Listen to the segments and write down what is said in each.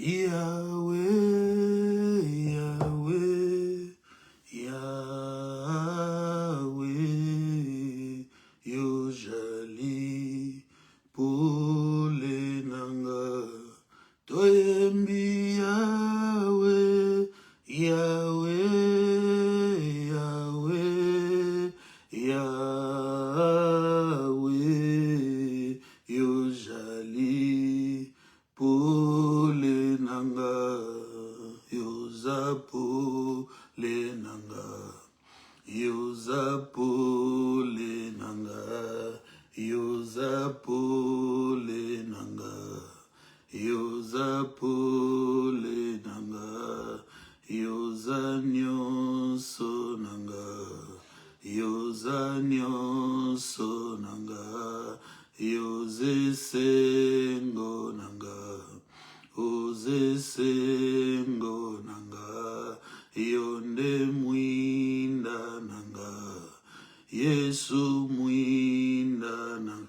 Yahweh, Yahweh, Yahweh, yo jali pole nanga, toyembi Yahweh, Yahweh, Yahweh, Yahweh, yo jali pole nanga, yoza pole nanga, yoza pole nanga, yoza pole nanga, yoza pole nanga, yoza nyonso nanga, yoza nyonso nanga, yoze sengo nanga, oze sengo nanga, yonde mwinda nanga, Yesu mwinda nanga,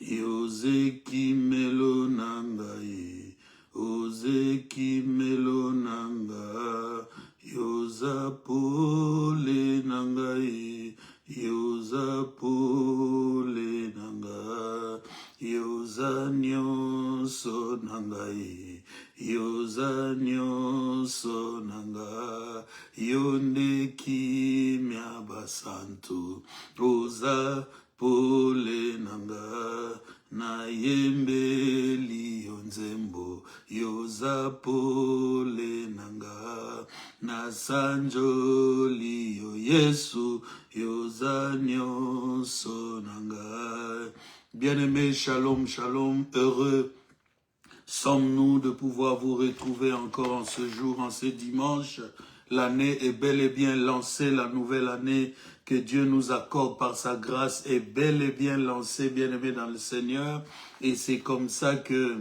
yoze kimelo nanga ye, oze kimelo nanga, yoza pole nanga ye, yoza pole nanga, yoza nyonso nanga ye, yoza nyonso nanga, yonde kimya basantu, oza pole nanga, na yembeli yonzembo, yoza pole nanga, na sanjoli yo Yesu, yoza nyonso nanga. Bien-aimés, shalom, shalom, heureux sommes-nous de pouvoir vous retrouver encore en ce jour, en ce dimanche. L'année est bel et bien lancée, la nouvelle année que Dieu nous accorde par sa grâce est bel et bien lancée, bien-aimés dans le Seigneur. Et c'est comme ça que,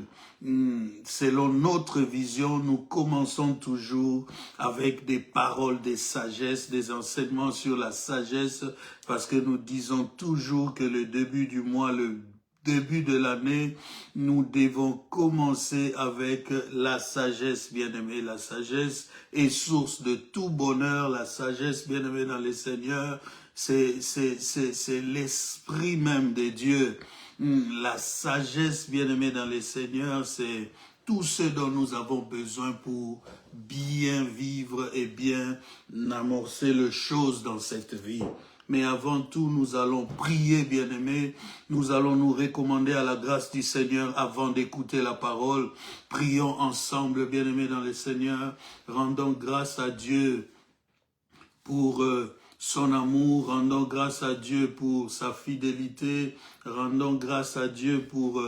selon notre vision, nous commençons toujours avec des paroles de sagesse, des enseignements sur la sagesse, parce que nous disons toujours que le début du mois, le début de l'année, nous devons commencer avec la sagesse, bien-aimés. La sagesse est source de tout bonheur. La sagesse, bien-aimés dans le Seigneur, c'est l'esprit même de Dieu. La sagesse, bien-aimés dans le Seigneur, c'est tout ce dont nous avons besoin pour bien vivre et bien amorcer les choses dans cette vie. Mais avant tout, nous allons prier, bien-aimés. Nous allons nous recommander à la grâce du Seigneur avant d'écouter la parole. Prions ensemble, bien-aimés dans le Seigneur. Rendons grâce à Dieu pour son amour. Rendons grâce à Dieu pour sa fidélité. Rendons grâce à Dieu pour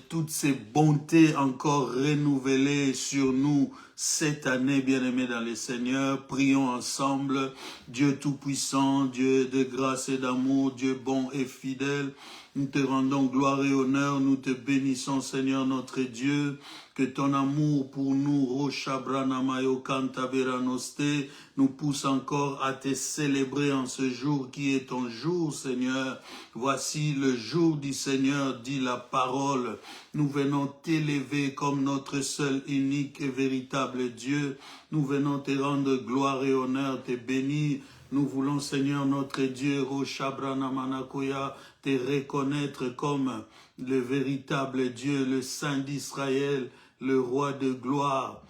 toutes ces bontés encore renouvelées sur nous cette année, bien-aimés dans le Seigneur. Prions ensemble. Dieu Tout-Puissant, Dieu de grâce et d'amour, Dieu bon et fidèle, nous te rendons gloire et honneur, nous te bénissons, Seigneur notre Dieu, que ton amour pour nous, Roshabranamayo Kantaberanoste, nous pousse encore à te célébrer en ce jour qui est ton jour, Seigneur. Voici le jour du Seigneur, dit la parole. Nous venons t'élever comme notre seul, unique et véritable Dieu. Nous venons te rendre gloire et honneur, te bénir. Nous voulons, Seigneur notre Dieu, Roshabranamanakoya, te reconnaître comme le véritable Dieu, le Saint d'Israël, le Roi de gloire.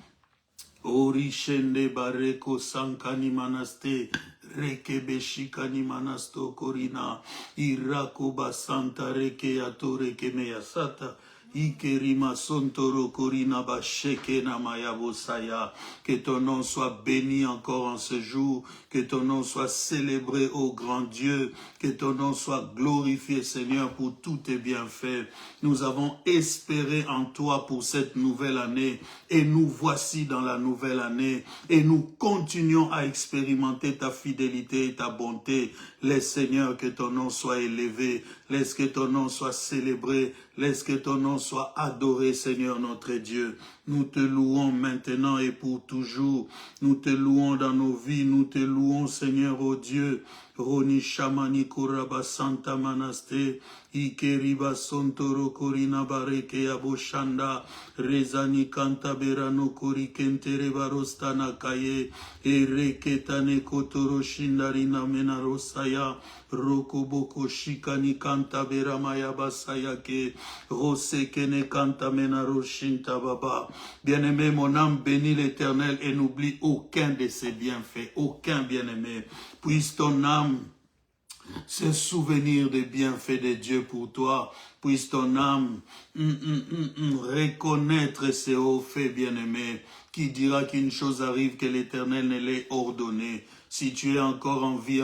Orishende bareko sankani manaste, rekebeshikani manasto korina, irako basanta reke atore kemeyasata. Ikerima sontoro korina basheke namaya bosaya. Que ton nom soit béni encore en ce jour, que ton nom soit célébré, ô grand Dieu, que ton nom soit glorifié, Seigneur, pour tous tes bienfaits. Nous avons espéré en toi pour cette nouvelle année, et nous voici dans la nouvelle année, et nous continuons à expérimenter ta fidélité et ta bonté. Laisse, Seigneur, que ton nom soit élevé, laisse que ton nom soit célébré, laisse que ton nom soit adoré, Seigneur notre Dieu. Nous te louons maintenant et pour toujours. Nous te louons dans nos vies. Nous te louons, Seigneur, ô Dieu. Roni Shamani Kuraba Santa Manaste, Ikeriba Sontoro Korina Bareke Aboshanda, Rezani Kanta Berano Kori Kentere Barostana Kaye, Ereketane Kotoro Shindarina Menarosaya, Rokoboko Shikani Kanta Beramaya Basayake, Rosekene Kanta Menaroshinta Baba. Bien-aimé, mon âme bénit l'Éternel et n'oublie aucun de ses bienfaits, aucun bien-aimé. Puisse ton âme se souvenir des bienfaits de Dieu pour toi. Puisse ton âme reconnaître ses hauts faits, bien-aimé. Qui dira qu'une chose arrive que l'Éternel ne l'ait ordonnée. Si tu es encore en vie,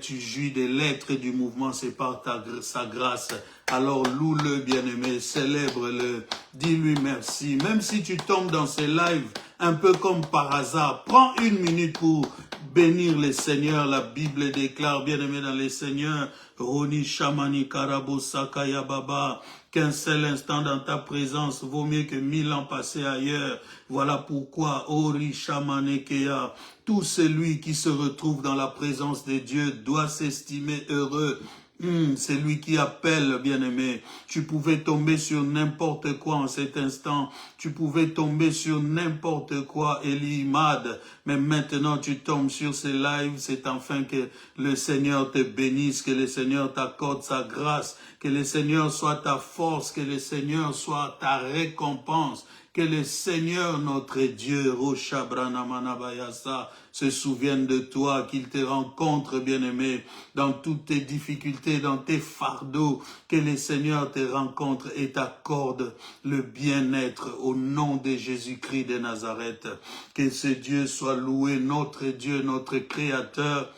tu jouis des lettres du mouvement, c'est par sa grâce. Alors loue-le, bien-aimé, célèbre-le, dis-lui merci. Même si tu tombes dans ces lives, un peu comme par hasard, prends une minute pour bénir les seigneurs. La Bible déclare, bien-aimé dans les seigneurs, Roni Shamani Karabo Sakaya Baba, qu'un seul instant dans ta présence vaut mieux que 1000 ans passés ailleurs. Voilà pourquoi, Ori Shamanekeya, tout celui qui se retrouve dans la présence de Dieu doit s'estimer heureux. C'est lui qui appelle, bien-aimé. Tu pouvais tomber sur n'importe quoi en cet instant. Tu pouvais tomber sur n'importe quoi, Elimad. Mais maintenant, tu tombes sur ces lives. C'est enfin que le Seigneur te bénisse, que le Seigneur t'accorde sa grâce, que le Seigneur soit ta force, que le Seigneur soit ta récompense. Que le Seigneur, notre Dieu, Roshabranamanabayasa, se souvienne de toi, qu'il te rencontre, bien-aimé, dans toutes tes difficultés, dans tes fardeaux, que le Seigneur te rencontre et t'accorde le bien-être au nom de Jésus-Christ de Nazareth. Que ce Dieu soit loué, notre Dieu, notre Créateur,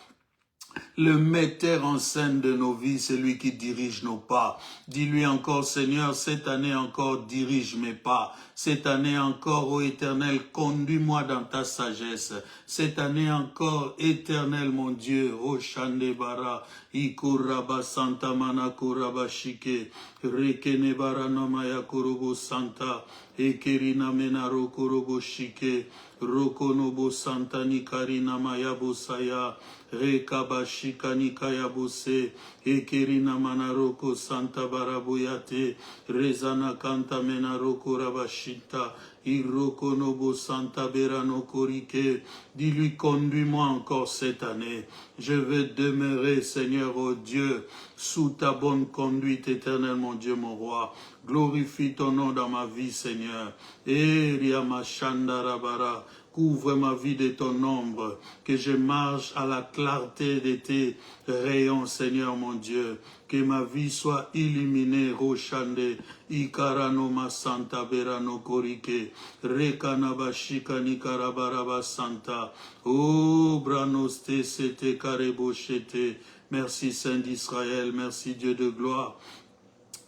le metteur en scène de nos vies, c'est lui qui dirige nos pas. Dis-lui encore, Seigneur, cette année encore, dirige mes pas. Cette année encore, ô Éternel, conduis-moi dans ta sagesse. Cette année encore, Éternel, mon Dieu, ô Shandebara, Ikuraba Santa Mana Kuraba Shike, Rekenebara Namaya Kurubo Santa, Ekerina Menaro Kurubo Shike, Rokonobo Santa Nikarina Mayabo Saya, Rekabashika Nikayabuse, Ekerina Manaroko Santa Barabuyate, Rezana Kanta Menaroko Rabashita, Iroko Nobo Santa Berano Korike. Dis-lui, conduis-moi encore cette année. Je veux demeurer, Seigneur, ô Dieu, sous ta bonne conduite éternelle, mon Dieu, mon roi. Glorifie ton nom dans ma vie, Seigneur. Eriamashandarabara. Couvre ma vie de ton ombre, que je marche à la clarté de tes rayons, Seigneur mon Dieu. Que ma vie soit illuminée, Roshande, Ikaranoma Santa Berano Korike, Rekanabashika Nikarabaraba Santa, O Branoste Sete Kareboshete. Merci Saint d'Israël, merci Dieu de gloire.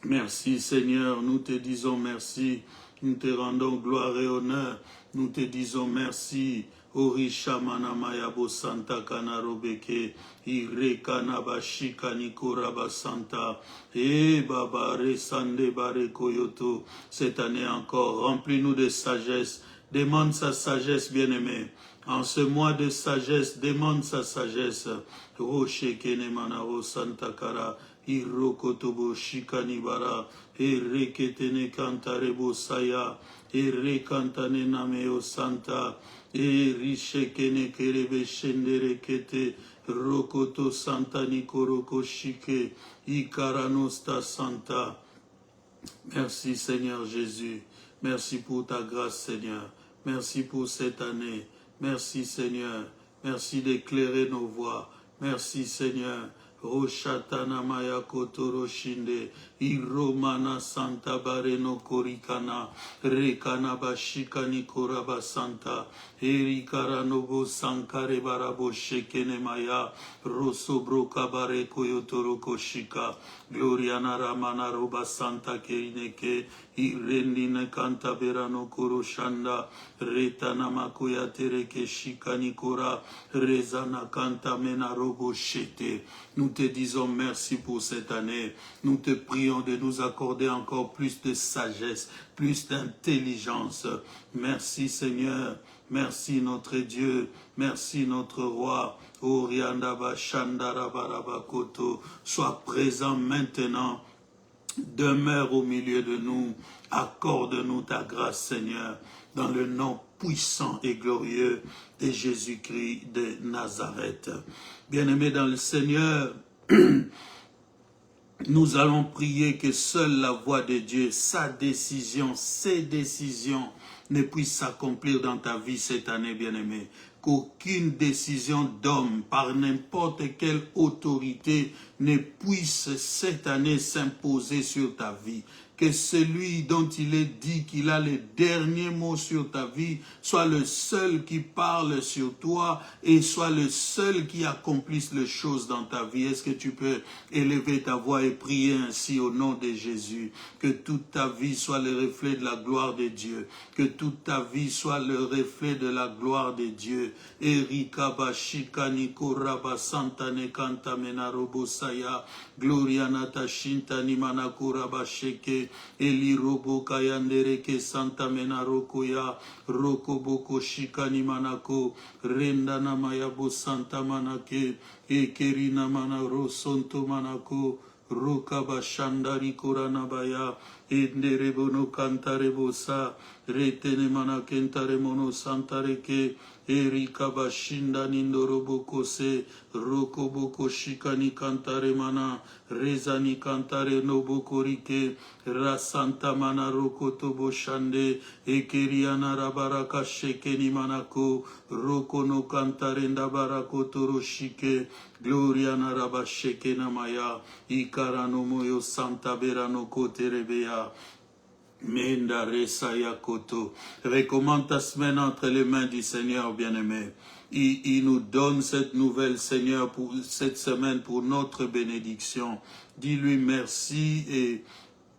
Merci Seigneur, nous te disons merci, nous te rendons gloire et honneur, nous te disons merci. Orisha Manamayabo Santa Kanarobeke, Irekanabashika Nikoraba Santa, Baba Resande Barekoyoto. Cette année encore, remplis-nous de sagesse, demande sa sagesse bien-aimée. En ce mois de sagesse, demande sa sagesse. Roche Kenemanaro Santa Kara. Irokotobo shikanibara, reketene kantarebo saya, rekantane nameo santa, rishekene kerebe shendere kete, rokoto santa nikoroko shike, ikaranosta santa. Merci Seigneur Jésus, merci pour ta grâce Seigneur, merci pour cette année, merci Seigneur, merci d'éclairer nos voies, merci Seigneur. Roshatana Maya Kotoro Shinde, Iromana Santa Bareno Korikana, Rekana Bashika Nikoraba Santa, Erikara Nobo Sankare Barabo Shekene Maya, Rosobro Kabare Koyotoro Koshika, Gloriana Ramana Roba Santa Kerineke, Irendine Kanta Berano Koroshanda, Retana Makoya Tereke Shika Nikora, Rezana Kanta Mena Robo Shete. Nous te disons merci pour cette année. Nous te prions de nous accorder encore plus de sagesse, plus d'intelligence. Merci Seigneur. merci notre Dieu, merci notre roi. Oriandaba Shandarabarabakoto, sois présent maintenant, demeure au milieu de nous, accorde-nous ta grâce Seigneur, dans le nom puissant et glorieux de Jésus-Christ de Nazareth. Bien-aimés dans le Seigneur, nous allons prier que seule la voix de Dieu, sa décision, ses décisions ne puissent s'accomplir dans ta vie cette année, bien-aimé. Qu'aucune décision d'homme, par n'importe quelle autorité, ne puisse cette année s'imposer sur ta vie. Que celui dont il est dit qu'il a les derniers mots sur ta vie soit le seul qui parle sur toi et soit le seul qui accomplisse les choses dans ta vie. Est-ce que tu peux élever ta voix et prier ainsi au nom de Jésus? Que toute ta vie soit le reflet de la gloire de Dieu. Que toute ta vie soit le reflet de la gloire de Dieu. Erika bashika nikoraba santa nekanta menarobo saya gloria natashinta nimanakura basheke eli robo kayandere ke santa menaroko ya roko boko shika nimanako renda namaya bo santa manake ekerina manaro sonto manako roka bashandari koranabaya enderebo no kantarebo sa retene manakentare mono santareke Erika bashinda nindorobo kose roko boko shikani kantare mana rezani kantare noboko rike rasanta mana roko tobo shande ekeriana rabaraka shekeni manako roko no kantare ndabarako toro shike gloria na rabasheke namaya ikarano moyo santa berano koterebeya Menda Resa Yakoto. Recommande ta semaine entre les mains du Seigneur bien-aimé. Il nous donne cette nouvelle, Seigneur, pour cette semaine, pour notre bénédiction. Dis-lui merci et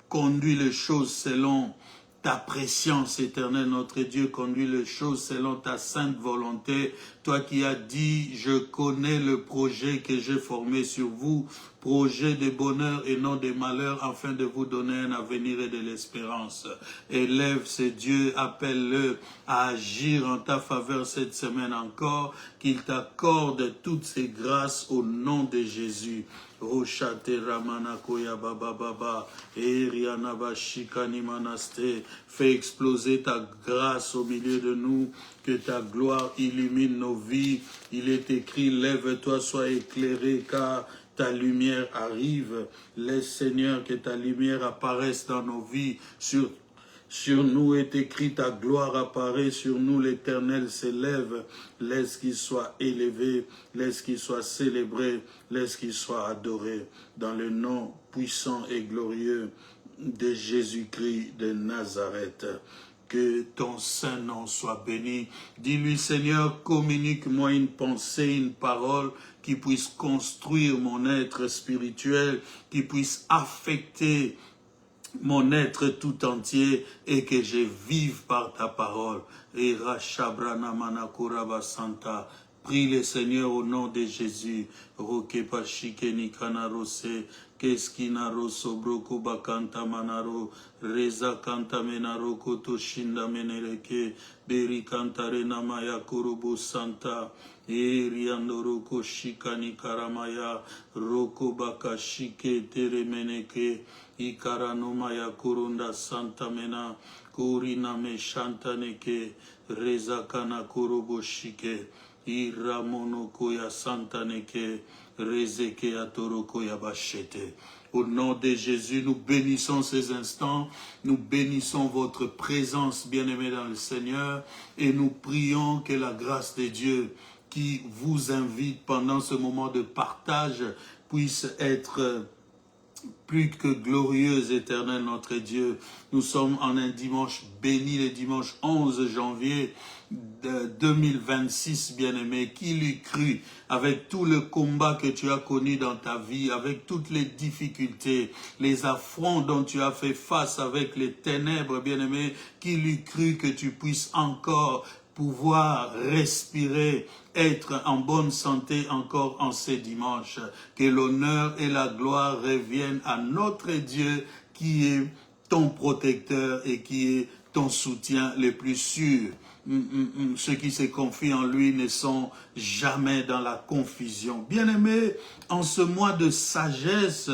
conduis les choses selon ta préscience éternelle, notre Dieu, conduis les choses selon ta sainte volonté. Toi qui as dit, je connais le projet que j'ai formé sur vous, projet de bonheur et non de malheur, afin de vous donner un avenir et de l'espérance. Élève ce Dieu, appelle-le à agir en ta faveur cette semaine encore, qu'il t'accorde toutes ces grâces au nom de Jésus. Roshate Ramana Koya Baba Baba, Eriana Bashikani Manaste, fais exploser ta grâce au milieu de nous, que ta gloire illumine nos vies. Il est écrit, lève-toi, sois éclairé, car ta lumière arrive. Laisse Seigneur que ta lumière apparaisse dans nos vies. Sur nous est écrit, ta gloire apparaît, sur nous l'Éternel s'élève. Laisse qu'il soit élevé, laisse qu'il soit célébré, laisse qu'il soit adoré. Dans le nom puissant et glorieux de Jésus-Christ de Nazareth. Que ton saint nom soit béni. Dis-lui, Seigneur, communique-moi une pensée, une parole qui puisse construire mon être spirituel, qui puisse affecter mon être tout entier et que je vive par ta parole. Et Rashabrana Manakuraba Santa. Prie le Seigneur au nom de Jésus. Roke Pashike Nikanarose. Keskinaro Sobroko Bakanta Manaro. Reza Kanta Menaro Koto Shinda Menereke. Beri Kantare Namaya Kurubu Santa. Eriandoroko Shikani Karamaya. Roko Bakashike Teremeneke. Ikaranumaya Kurunda Santa Mena. Kurina Me Shantaneke. Reza Kana Kurubu Shike. Iramonokoya Santaneke, Rezeke Atorokoya Bachete. Au nom de Jésus, nous bénissons ces instants, nous bénissons votre présence, bien-aimés dans le Seigneur, et nous prions que la grâce de Dieu qui vous invite pendant ce moment de partage puisse être plus que glorieuse, éternel notre Dieu. Nous sommes en un dimanche béni, le dimanche 11 janvier 2026, bien-aimé. Qui l'eût cru, avec tout le combat que tu as connu dans ta vie, avec toutes les difficultés, les affronts dont tu as fait face avec les ténèbres, bien-aimé, qui l'eût cru que tu puisses encore pouvoir respirer, être en bonne santé encore en ces dimanches. Que l'honneur et la gloire reviennent à notre Dieu qui est ton protecteur et qui est ton soutien le plus sûr. ceux qui se confient en lui ne sont jamais dans la confusion. Bien-aimés, en ce mois de sagesse,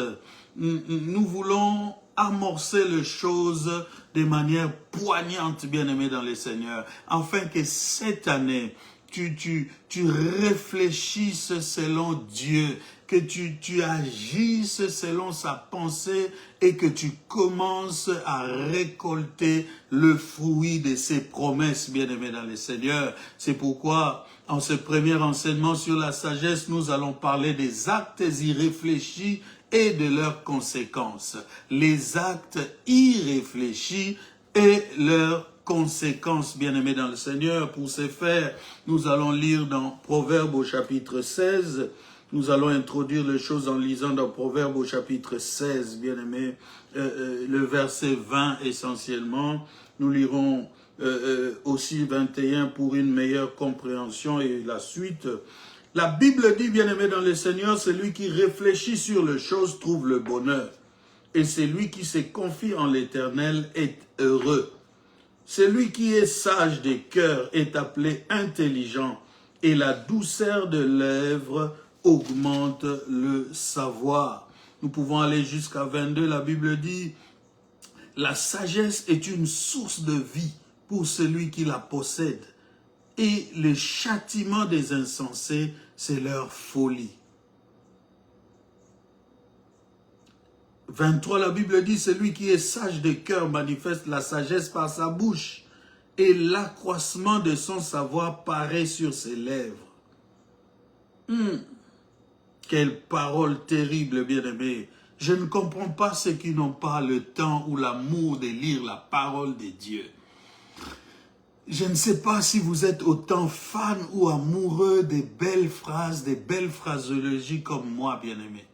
nous voulons amorcer les choses de manière poignante, bien-aimés dans le Seigneur, afin que cette année, tu réfléchisses selon Dieu, que tu agisses selon sa pensée et que tu commences à récolter le fruit de ses promesses, bien-aimés dans le Seigneur. C'est pourquoi, en ce premier enseignement sur la sagesse, nous allons parler des actes irréfléchis et de leurs conséquences. Les actes irréfléchis et leurs conséquences, bien-aimés dans le Seigneur. Pour ce faire, nous allons lire dans Proverbes au chapitre 16. Nous allons introduire les choses en lisant dans Proverbes au chapitre 16, bien-aimés, le verset 20 essentiellement. Nous lirons aussi 21 pour une meilleure compréhension et la suite. La Bible dit, bien-aimés dans le Seigneur, celui qui réfléchit sur les choses trouve le bonheur. Et celui qui se confie en l'Éternel est heureux. Celui qui est sage de cœur est appelé intelligent, et la douceur de lèvres augmente le savoir. Nous pouvons aller jusqu'à 22, la Bible dit, la sagesse est une source de vie pour celui qui la possède, et le châtiment des insensés, c'est leur folie. 23, la Bible dit, celui qui est sage de cœur manifeste la sagesse par sa bouche, et l'accroissement de son savoir paraît sur ses lèvres. Quelle parole terrible, bien-aimé. Je ne comprends pas ceux qui n'ont pas le temps ou l'amour de lire la parole de Dieu. Je ne sais pas si vous êtes autant fan ou amoureux des belles phrases, des belles phraseologies comme moi, bien-aimé.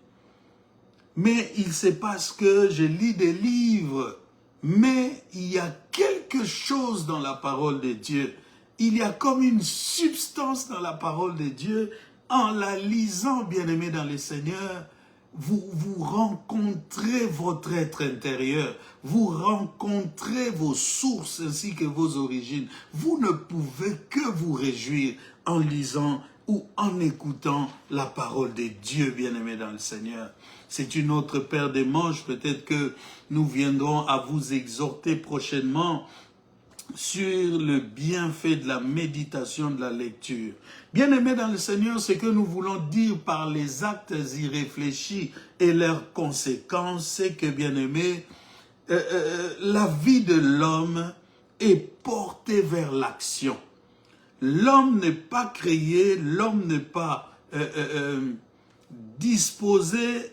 Mais il se passe que je lis des livres, mais il y a quelque chose dans la parole de Dieu. Il y a comme une substance dans la parole de Dieu. En la lisant, bien-aimé dans le Seigneur, vous rencontrez votre être intérieur, vous rencontrez vos sources ainsi que vos origines. Vous ne pouvez que vous réjouir en lisant ou en écoutant la parole de Dieu, bien-aimé dans le Seigneur. C'est une autre paire de manches, peut-être que nous viendrons à vous exhorter prochainement sur le bienfait de la méditation, de la lecture. Bien-aimés dans le Seigneur, ce que nous voulons dire par les actes irréfléchis et leurs conséquences, c'est que, bien-aimés, la vie de l'homme est portée vers l'action. L'homme n'est pas créé, l'homme n'est pas disposé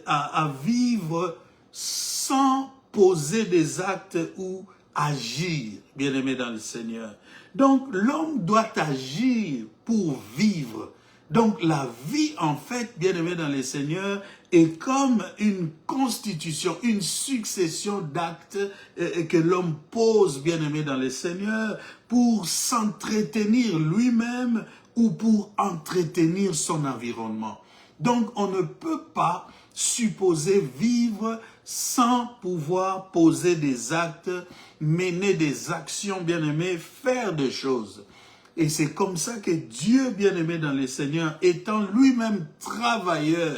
à vivre sans poser des actes ou agir, bien-aimé dans le Seigneur. Donc, l'homme doit agir pour vivre. Donc, la vie, en fait, bien-aimé dans le Seigneur, est comme une constitution, une succession d'actes que l'homme pose, bien-aimé dans le Seigneur, pour s'entretenir lui-même ou pour entretenir son environnement. Donc, on ne peut pas supposer vivre sans pouvoir poser des actes, mener des actions, bien-aimés, faire des choses. Et c'est comme ça que Dieu, bien-aimé dans le Seigneur, étant lui-même travailleur,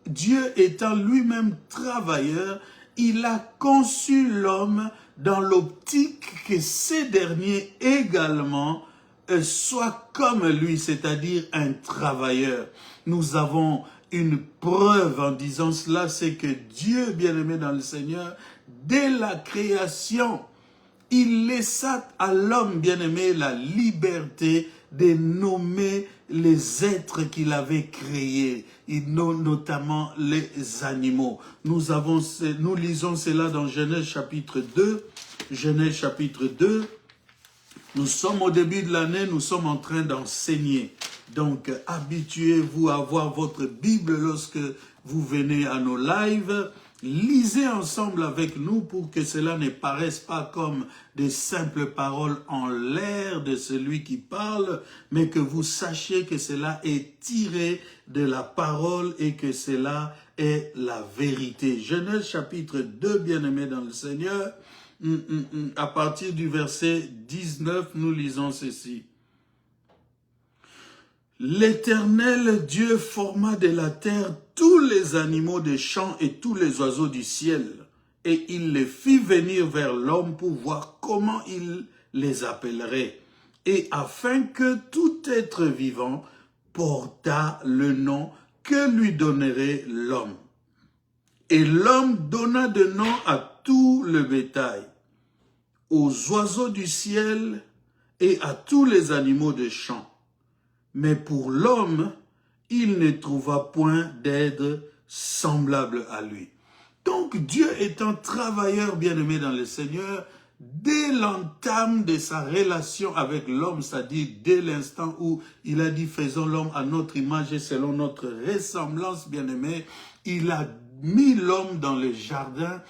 Dieu étant lui-même travailleur, il a conçu l'homme dans l'optique que ces derniers également soit comme lui, c'est-à-dire un travailleur. Nous avons une preuve en disant cela, c'est que Dieu, bien-aimé dans le Seigneur, dès la création, il laissa à l'homme bien-aimé la liberté de nommer les êtres qu'il avait créés, notamment les animaux. Nous lisons cela dans Genèse chapitre 2. Genèse chapitre 2. Nous sommes au début de l'année, nous sommes en train d'enseigner. Donc, habituez-vous à voir votre Bible lorsque vous venez à nos lives. Lisez ensemble avec nous pour que cela ne paraisse pas comme des simples paroles en l'air de celui qui parle, mais que vous sachiez que cela est tiré de la parole et que cela est la vérité. Genèse chapitre 2, bien-aimés dans le Seigneur, à partir du verset 19, nous lisons ceci. L'Éternel Dieu forma de la terre tous les animaux des champs et tous les oiseaux du ciel, et il les fit venir vers l'homme pour voir comment il les appellerait, et afin que tout être vivant portât le nom que lui donnerait l'homme. Et l'homme donna de nom à tout le bétail, aux oiseaux du ciel et à tous les animaux des champs. Mais pour l'homme, il ne trouva point d'aide semblable à lui. Donc Dieu étant travailleur bien-aimé dans le Seigneur, dès l'entame de sa relation avec l'homme, c'est-à-dire dès l'instant où il a dit faisons l'homme à notre image et selon notre ressemblance bien-aimé, il a mis l'homme dans le jardin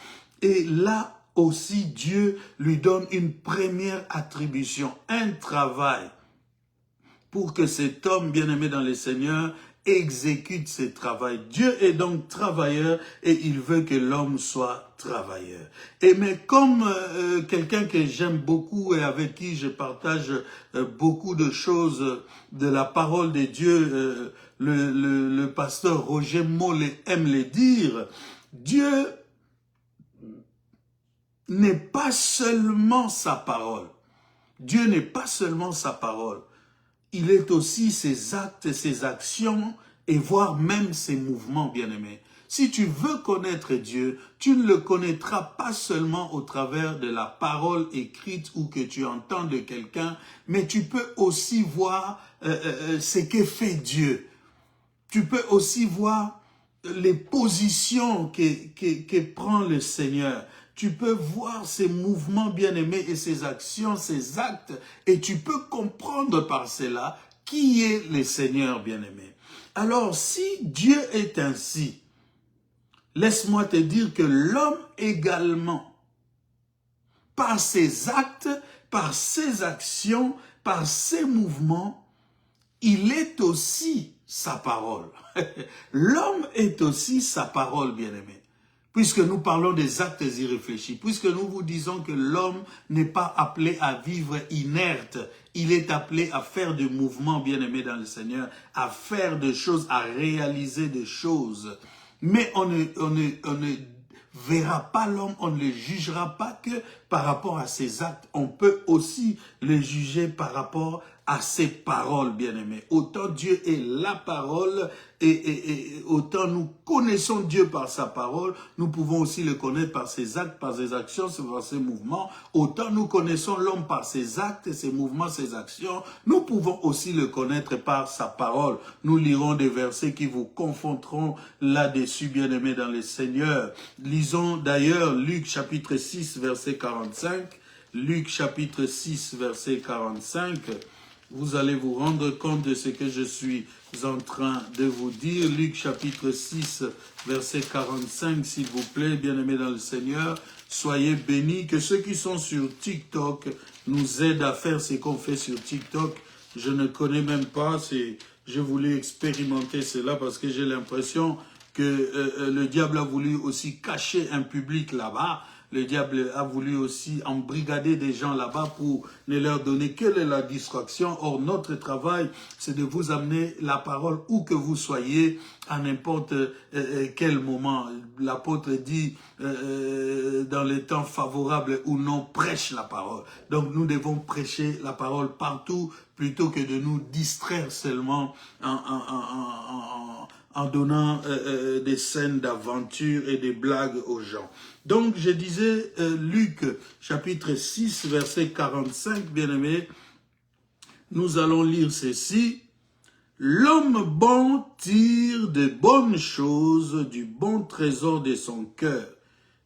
et là aussi Dieu lui donne une première attribution, un travail, pour que cet homme bien-aimé dans le Seigneur exécute ce travail. Dieu est donc travailleur et il veut que l'homme soit travailleur. Et mais comme quelqu'un que j'aime beaucoup et avec qui je partage beaucoup de choses de la parole de Dieu, le pasteur Roger Mollet aime le dire, Dieu n'est pas seulement sa parole. Dieu n'est pas seulement sa parole. Il est aussi ses actes, ses actions et voire même ses mouvements, bien-aimés. Si tu veux connaître Dieu, tu ne le connaîtras pas seulement au travers de la parole écrite ou que tu entends de quelqu'un, mais tu peux aussi voir ce que fait Dieu. Tu peux aussi voir les positions que prend le Seigneur. Tu peux voir ses mouvements bien-aimés et ses actions, ses actes, et tu peux comprendre par cela qui est le Seigneur bien-aimé. Alors, si Dieu est ainsi, laisse-moi te dire que l'homme également, par ses actes, par ses actions, par ses mouvements, il est aussi sa parole. L'homme est aussi sa parole, bien-aimé. Puisque nous parlons des actes irréfléchis, puisque nous vous disons que l'homme n'est pas appelé à vivre inerte, il est appelé à faire des mouvements, bien-aimés dans le Seigneur, à faire des choses, à réaliser des choses. Mais on ne verra pas l'homme, on ne le jugera pas que par rapport à ses actes. On peut aussi le juger par rapport à ses paroles, bien-aimés. Autant Dieu est la parole et autant nous connaissons Dieu par sa parole, nous pouvons aussi le connaître par ses actes, par ses actions, par ses mouvements. Autant nous connaissons l'homme par ses actes, ses mouvements, ses actions, nous pouvons aussi le connaître par sa parole. Nous lirons des versets qui vous confronteront là-dessus, bien-aimés dans le Seigneur. Lisons d'ailleurs Luc chapitre 6, verset 45. Luc chapitre 6, verset 45. Vous allez vous rendre compte de ce que je suis en train de vous dire. Luc chapitre 6, verset 45, s'il vous plaît, bien-aimés dans le Seigneur. Soyez bénis, que ceux qui sont sur TikTok nous aident à faire ce qu'on fait sur TikTok. Je ne connais même pas, je voulais expérimenter cela parce que j'ai l'impression que le diable a voulu aussi cacher un public là-bas. Le diable a voulu aussi embrigader des gens là-bas pour ne leur donner quelle est la distraction. Or, notre travail, c'est de vous amener la parole où que vous soyez, à n'importe quel moment. L'apôtre dit, dans les temps favorables ou non, prêche la parole. Donc, nous devons prêcher la parole partout, plutôt que de nous distraire seulement en donnant des scènes d'aventure et des blagues aux gens. Donc, je disais, Luc, chapitre 6, verset 45, bien-aimé, nous allons lire ceci. L'homme bon tire de bonnes choses du bon trésor de son cœur,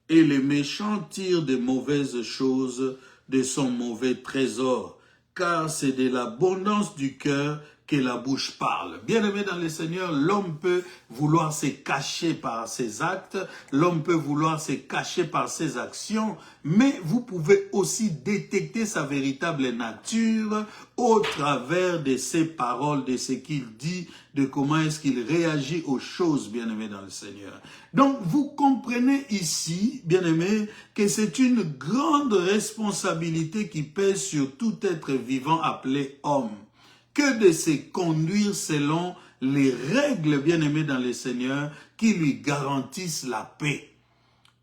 et le méchant tire de mauvaises choses de son mauvais trésor, car c'est de l'abondance du cœur que la bouche parle. Bien-aimé dans le Seigneur, l'homme peut vouloir se cacher par ses actes, l'homme peut vouloir se cacher par ses actions, mais vous pouvez aussi détecter sa véritable nature au travers de ses paroles, de ce qu'il dit, de comment est-ce qu'il réagit aux choses, bien-aimé dans le Seigneur. Donc, vous comprenez ici, bien-aimé, que c'est une grande responsabilité qui pèse sur tout être vivant appelé homme, que de se conduire selon les règles, bien-aimés dans le Seigneur, qui lui garantissent la paix.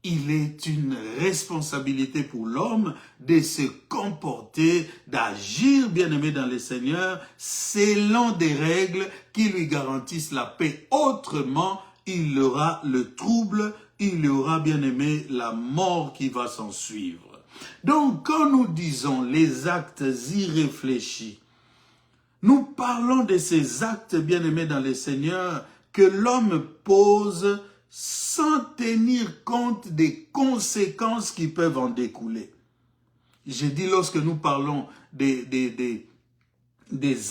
Il est une responsabilité pour l'homme de se comporter, d'agir, bien-aimé dans le Seigneur, selon des règles qui lui garantissent la paix. Autrement, il aura le trouble, il y aura, bien-aimé, la mort qui va s'en suivre. Donc, quand nous disons les actes irréfléchis, nous parlons de ces actes, bien-aimés dans le Seigneur, que l'homme pose sans tenir compte des conséquences qui peuvent en découler. J'ai dit, lorsque nous parlons des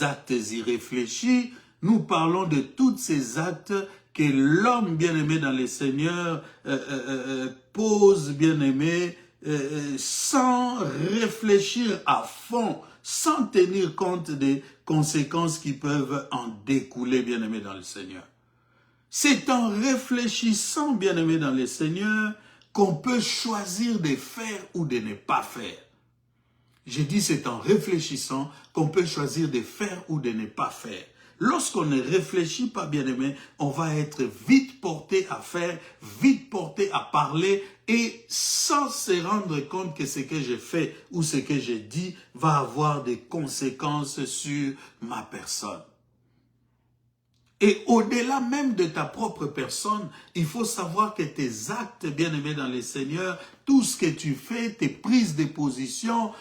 actes irréfléchis, nous parlons de tous ces actes que l'homme bien-aimé dans le Seigneur pose, bien-aimé, sans réfléchir à fond, sans tenir compte des conséquences qui peuvent en découler, bien-aimé dans le Seigneur. C'est en réfléchissant, bien-aimé dans le Seigneur, qu'on peut choisir de faire ou de ne pas faire. J'ai dit, c'est en réfléchissant qu'on peut choisir de faire ou de ne pas faire. Lorsqu'on ne réfléchit pas, bien-aimé, on va être vite porté à faire, vite porté à parler et sans se rendre compte que ce que j'ai fait ou ce que j'ai dit va avoir des conséquences sur ma personne. Et au-delà même de ta propre personne, il faut savoir que tes actes, bien-aimés dans le Seigneur, tout ce que tu fais, tes prises de position,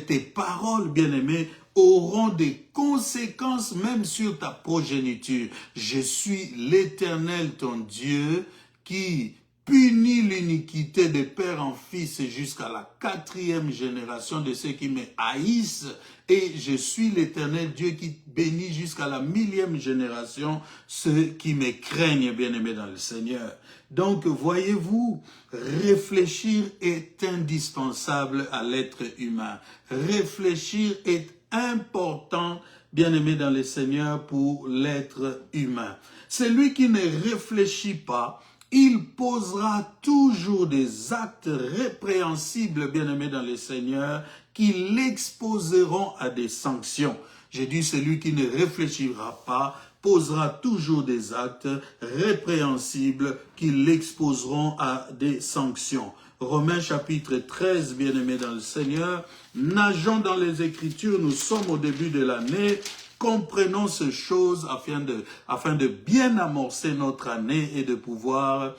tes paroles, bien-aimés, auront des conséquences même sur ta progéniture. Je suis l'Éternel, ton Dieu, qui punit l'iniquité de père en fils jusqu'à la 4e génération de ceux qui me haïssent. Et je suis l'Éternel Dieu qui bénit jusqu'à la 1000e génération ceux qui me craignent, bien-aimés dans le Seigneur. Donc, voyez-vous, réfléchir est indispensable à l'être humain. Réfléchir est important, bien-aimé dans le Seigneur, pour l'être humain. Celui qui ne réfléchit pas, il posera toujours des actes répréhensibles, bien-aimés dans le Seigneur, qui l'exposeront à des sanctions. J'ai dit, celui qui ne réfléchira pas posera toujours des actes répréhensibles qui l'exposeront à des sanctions. Romains chapitre 13, bien-aimés dans le Seigneur, nageons dans les Écritures, nous sommes au début de l'année, comprenons ces choses afin de bien amorcer notre année et de pouvoir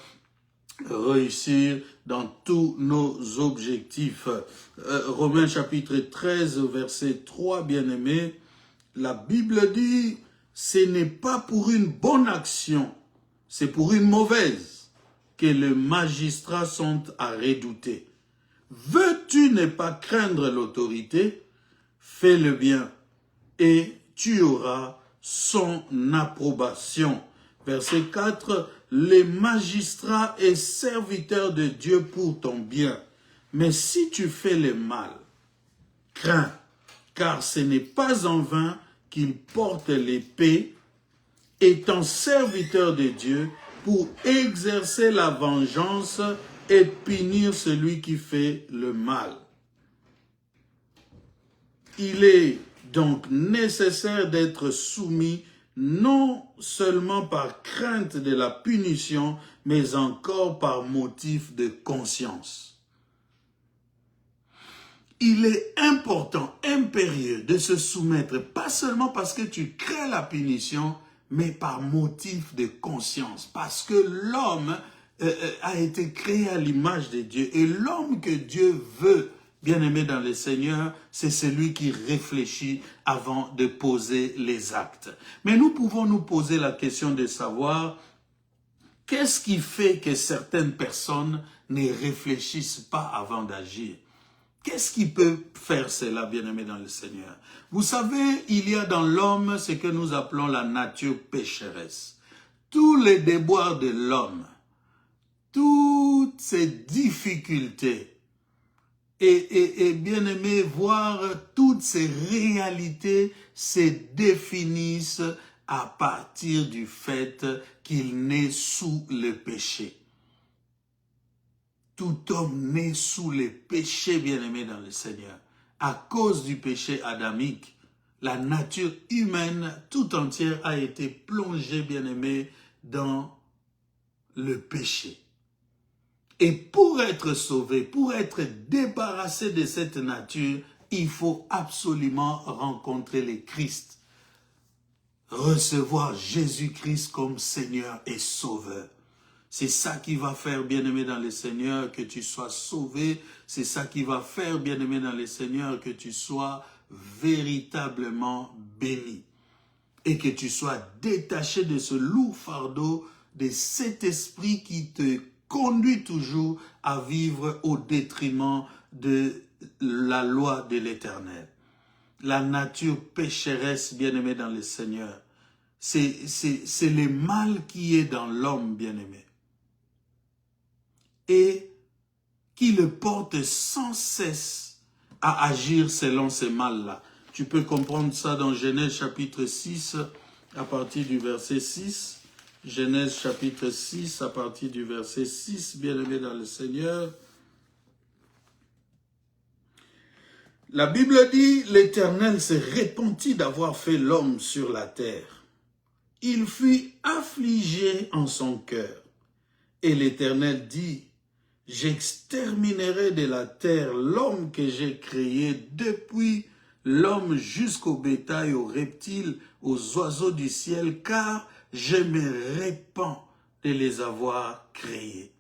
réussir dans tous nos objectifs. Romains chapitre 13, verset 3, bien-aimés, la Bible dit, ce n'est pas pour une bonne action, c'est pour une mauvaise que les magistrats sont à redouter. Veux-tu ne pas craindre l'autorité? Fais le bien et tu auras son approbation. Verset 4, les magistrats et serviteurs de Dieu pour ton bien. Mais si tu fais le mal, crains, car ce n'est pas en vain qu'il porte l'épée, étant serviteur de Dieu, pour exercer la vengeance et punir celui qui fait le mal. Il est donc nécessaire d'être soumis non seulement par crainte de la punition, mais encore par motif de conscience. Il est important, impérieux de se soumettre, pas seulement parce que tu crées la punition, mais par motif de conscience. Parce que l'homme a été créé à l'image de Dieu. Et l'homme que Dieu veut, bien-aimé dans le Seigneur, c'est celui qui réfléchit avant de poser les actes. Mais nous pouvons nous poser la question de savoir qu'est-ce qui fait que certaines personnes ne réfléchissent pas avant d'agir. Qu'est-ce qui peut faire cela, bien-aimé dans le Seigneur? Vous savez, il y a dans l'homme ce que nous appelons la nature pécheresse. Tous les déboires de l'homme, toutes ces difficultés, et bien-aimé, voir toutes ces réalités se définissent à partir du fait qu'il naît sous le péché. Tout homme naît sous le péché, bien-aimé dans le Seigneur. À cause du péché adamique, la nature humaine tout entière a été plongée, bien-aimé, dans le péché. Et pour être sauvé, pour être débarrassé de cette nature, il faut absolument rencontrer le Christ. Recevoir Jésus-Christ comme Seigneur et Sauveur. C'est ça qui va faire, bien-aimé dans le Seigneur, que tu sois sauvé. C'est ça qui va faire, bien-aimé dans le Seigneur, que tu sois véritablement béni. Et que tu sois détaché de ce lourd fardeau, de cet esprit qui te conduit toujours à vivre au détriment de la loi de l'Éternel. La nature pécheresse, bien-aimé dans le Seigneur, c'est le mal qui est dans l'homme, bien-aimé, et qui le porte sans cesse à agir selon ce mal-là. Tu peux comprendre ça dans Genèse chapitre 6, à partir du verset 6. Genèse chapitre 6, à partir du verset 6, bien-aimé dans le Seigneur. La Bible dit, l'Éternel se repentit d'avoir fait l'homme sur la terre. Il fut affligé en son cœur. Et l'Éternel dit, j'exterminerai de la terre l'homme que j'ai créé, depuis l'homme jusqu'au bétail, aux reptiles, aux oiseaux du ciel, car je me répands de les avoir créés.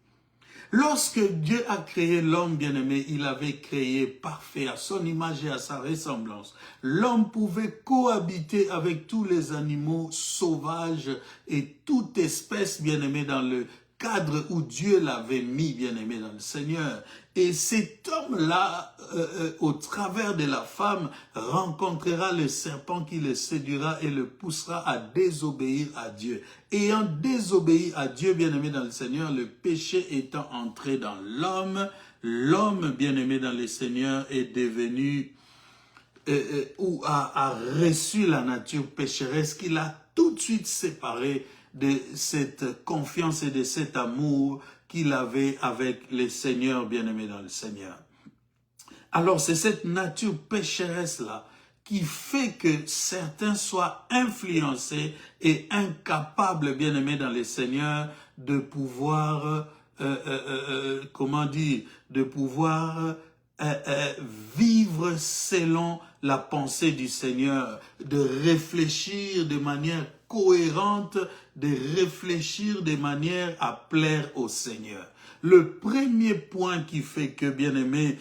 Lorsque Dieu a créé l'homme, bien-aimé, il avait créé parfait à son image et à sa ressemblance. L'homme pouvait cohabiter avec tous les animaux sauvages et toute espèce, bien-aimé, dans le cadre où Dieu l'avait mis, bien-aimé, dans le Seigneur. Et cet homme-là, au travers de la femme, rencontrera le serpent qui le séduira et le poussera à désobéir à Dieu. Ayant désobéi à Dieu, bien-aimé dans le Seigneur, le péché étant entré dans l'homme, l'homme, bien-aimé dans le Seigneur, est devenu ou a reçu la nature pécheresse qu'il a tout de suite séparé de cette confiance et de cet amour qu'il avait avec le Seigneur, bien-aimé dans le Seigneur. Alors c'est cette nature pécheresse-là qui fait que certains soient influencés et incapables, bien-aimés dans le Seigneur, de pouvoir, comment dire, de pouvoir vivre selon la pensée du Seigneur, de réfléchir de manière cohérente, de réfléchir de manière à plaire au Seigneur. Le premier point qui fait que, bien-aimés,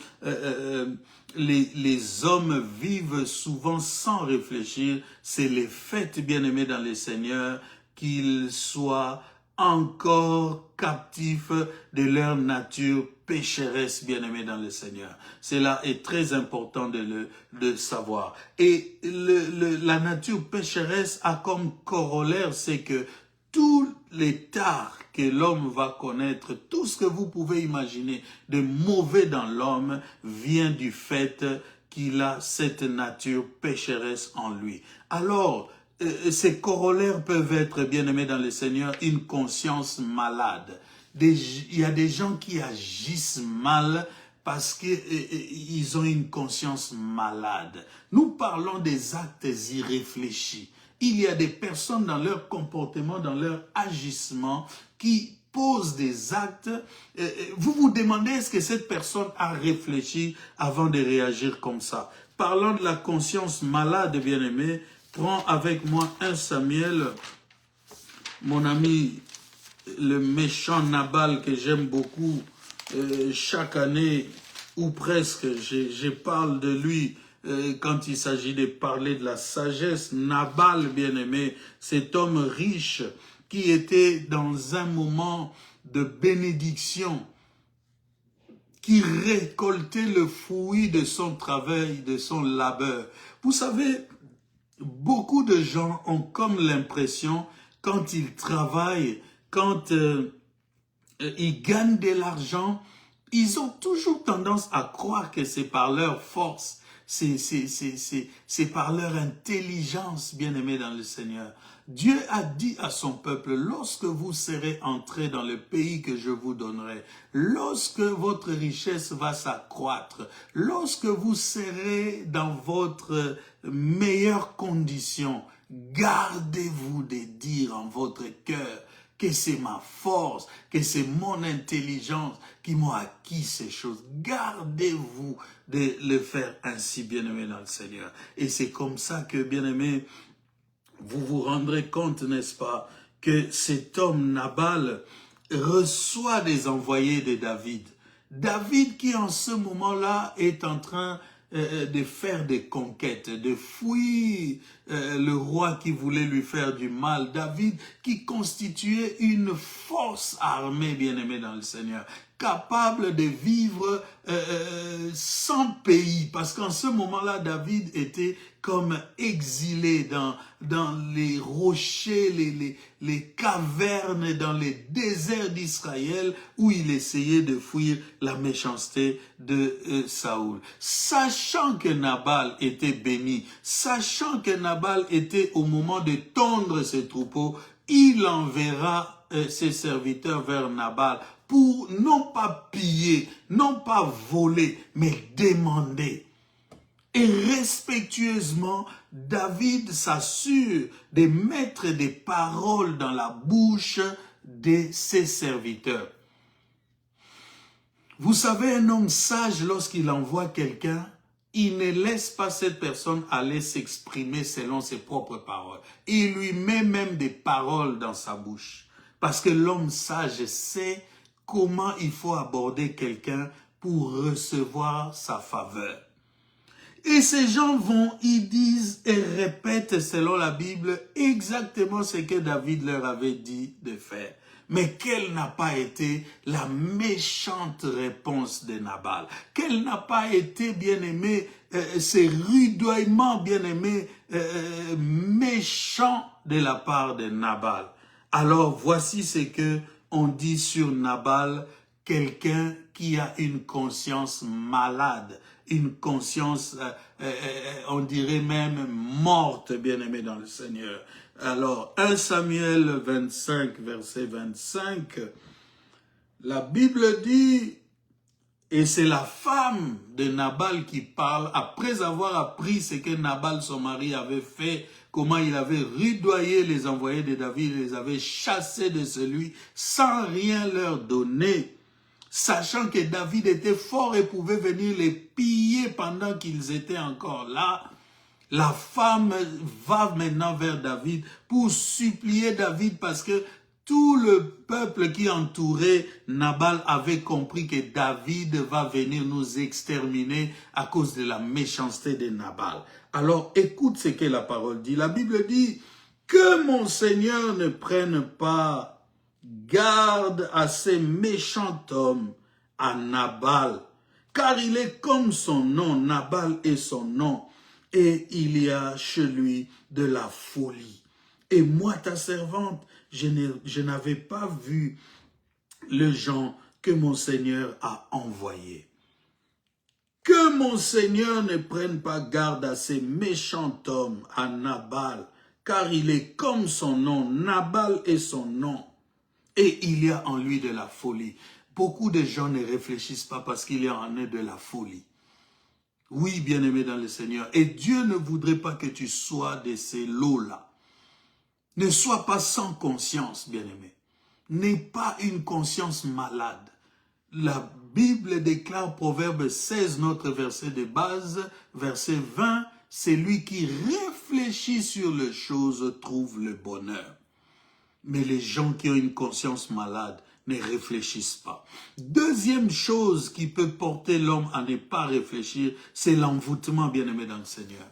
les hommes vivent souvent sans réfléchir, c'est le fait, bien-aimés dans le Seigneur, qu'ils soient encore captifs de leur nature pécheresse, bien-aimés dans le Seigneur. Cela est très important de savoir. Et la nature pécheresse a comme corollaire, c'est que tous les tares que l'homme va connaître, tout ce que vous pouvez imaginer de mauvais dans l'homme vient du fait qu'il a cette nature pécheresse en lui. Alors, ces corollaires peuvent être, bien-aimés dans le Seigneur, une conscience malade. Il y a des gens qui agissent mal parce qu'ils ont une conscience malade. Nous parlons des actes irréfléchis. Il y a des personnes dans leur comportement, dans leur agissement, qui posent des actes. Vous vous demandez, est-ce que cette personne a réfléchi avant de réagir comme ça? Parlant de la conscience malade, bien-aimé, prends avec moi 1 Samuel, mon ami, le méchant Nabal que j'aime beaucoup. Chaque année, ou presque, je parle de lui quand il s'agit de parler de la sagesse. Nabal, bien-aimé, cet homme riche qui était dans un moment de bénédiction, qui récoltait le fruit de son travail, de son labeur. Vous savez, beaucoup de gens ont comme l'impression, quand ils travaillent, quand ils gagnent de l'argent, ils ont toujours tendance à croire que c'est par leur force, c'est par leur intelligence, bien-aimés dans le Seigneur. Dieu a dit à son peuple, lorsque vous serez entrés dans le pays que je vous donnerai, lorsque votre richesse va s'accroître, lorsque vous serez dans votre meilleure condition, gardez-vous de dire en votre cœur que c'est ma force, que c'est mon intelligence qui m'ont acquis ces choses. Gardez-vous de le faire ainsi, bien-aimés dans le Seigneur. Et c'est comme ça que, bien-aimés, vous vous rendrez compte, n'est-ce pas, que cet homme Nabal reçoit des envoyés de David. David qui en ce moment-là est en train de faire des conquêtes, de fuir le roi qui voulait lui faire du mal. David qui constituait une force armée, bien-aimée dans le Seigneur, capable de vivre sans pays, parce qu'en ce moment-là, David était comme exilé dans les rochers, les cavernes, dans les déserts d'Israël, où il essayait de fuir la méchanceté de Saoul. Sachant que Nabal était béni, sachant que Nabal était au moment de tondre ses troupeaux, il enverra ses serviteurs vers Nabal pour non pas piller, non pas voler, mais demander. Et respectueusement, David s'assure de mettre des paroles dans la bouche de ses serviteurs. Vous savez, un homme sage, lorsqu'il envoie quelqu'un, il ne laisse pas cette personne aller s'exprimer selon ses propres paroles. Il lui met même des paroles dans sa bouche. Parce que l'homme sage sait comment il faut aborder quelqu'un pour recevoir sa faveur. Et ces gens vont, ils disent et répètent selon la Bible exactement ce que David leur avait dit de faire. Mais quelle n'a pas été la méchante réponse de Nabal? Quel n'a pas été, bien-aimé, ces rudoiements, bien-aimés, méchants de la part de Nabal? Alors, voici ce que on dit sur Nabal, quelqu'un qui a une conscience malade, une conscience, on dirait même morte, bien-aimé dans le Seigneur. Alors, 1 Samuel 25, verset 25, la Bible dit, et c'est la femme de Nabal qui parle, après avoir appris ce que Nabal, son mari, avait fait, comment il avait rudoyé les envoyés de David, il les avait chassés de celui, sans rien leur donner. Sachant que David était fort et pouvait venir les piller pendant qu'ils étaient encore là, la femme va maintenant vers David pour supplier David parce que tout le peuple qui entourait Nabal avait compris que David va venir nous exterminer à cause de la méchanceté de Nabal. Alors écoute ce que la parole dit. La Bible dit que mon Seigneur ne prenne pas garde à ces méchants hommes, à Nabal, car il est comme son nom, Nabal est son nom, et il y a chez lui de la folie. Et moi, ta servante, je n'avais pas vu le gens que mon Seigneur a envoyés. Que mon Seigneur ne prenne pas garde à ces méchants hommes, à Nabal, car il est comme son nom, Nabal est son nom. Et il y a en lui de la folie. Beaucoup de gens ne réfléchissent pas parce qu'il y a en eux de la folie. Oui, bien-aimé dans le Seigneur. Et Dieu ne voudrait pas que tu sois de ces lots-là. Ne sois pas sans conscience, bien-aimé. N'aie pas une conscience malade. La Bible déclare, Proverbe 16, notre verset de base, verset 20, « Celui qui réfléchit sur les choses trouve le bonheur. » Mais les gens qui ont une conscience malade ne réfléchissent pas. Deuxième chose qui peut porter l'homme à ne pas réfléchir, c'est l'envoûtement, bien-aimé dans le Seigneur.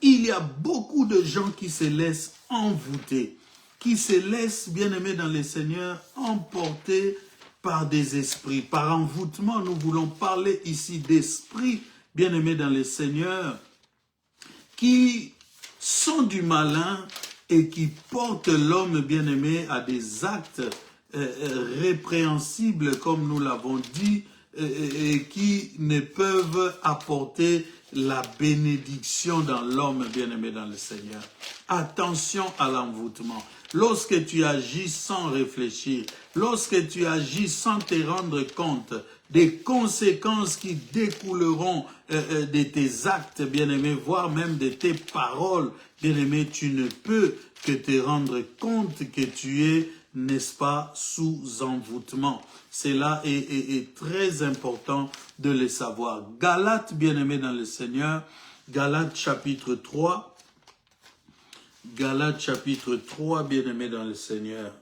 Il y a beaucoup de gens qui se laissent envoûter, qui se laissent, bien-aimé dans le Seigneur, emporter par des esprits. Par envoûtement, nous voulons parler ici d'esprits, bien-aimés dans le Seigneur, qui sont du malin et qui portent l'homme bien-aimé à des actes répréhensibles, comme nous l'avons dit, et qui ne peuvent apporter la bénédiction dans l'homme bien-aimé dans le Seigneur. Attention à l'envoûtement. Lorsque tu agis sans réfléchir, lorsque tu agis sans te rendre compte des conséquences qui découleront de tes actes, bien-aimés, voire même de tes paroles, bien-aimés, tu ne peux que te rendre compte que tu es, n'est-ce pas, sous envoûtement. Cela est très important de le savoir. Galates, bien-aimés dans le Seigneur, Galates chapitre 3, Galates chapitre 3, bien-aimés dans le Seigneur.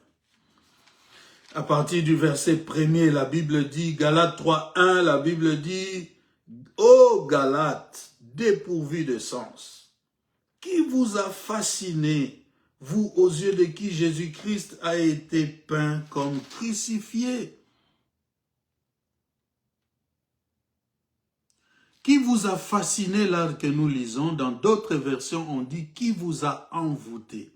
À partir du verset 1er, la Bible dit, Galates 3, 1, la Bible dit, « Ô Galates, dépourvus de sens, qui vous a fasciné, vous aux yeux de qui Jésus-Christ a été peint comme crucifié? Qui vous a fasciné là que nous lisons? Dans d'autres versions, on dit qui vous a envoûté.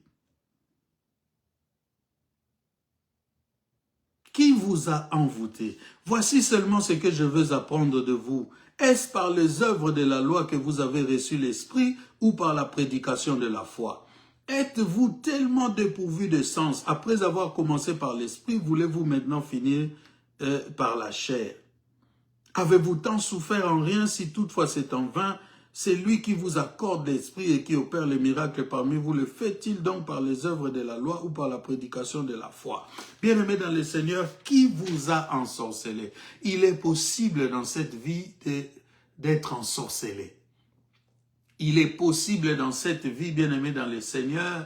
Qui vous a envoûté? Voici seulement ce que je veux apprendre de vous. Est-ce par les œuvres de la loi que vous avez reçu l'Esprit ou par la prédication de la foi? Êtes-vous tellement dépourvu de sens? Après avoir commencé par l'Esprit, voulez-vous maintenant finir par la chair? Avez-vous tant souffert en rien, si toutefois c'est en vain? C'est lui qui vous accorde l'Esprit et qui opère les miracles parmi vous. Le fait-il donc par les œuvres de la loi ou par la prédication de la foi? Bien-aimés dans le Seigneur, qui vous a ensorcelé? Il est possible dans cette vie d'être ensorcelé. Il est possible dans cette vie, bien-aimés dans le Seigneur,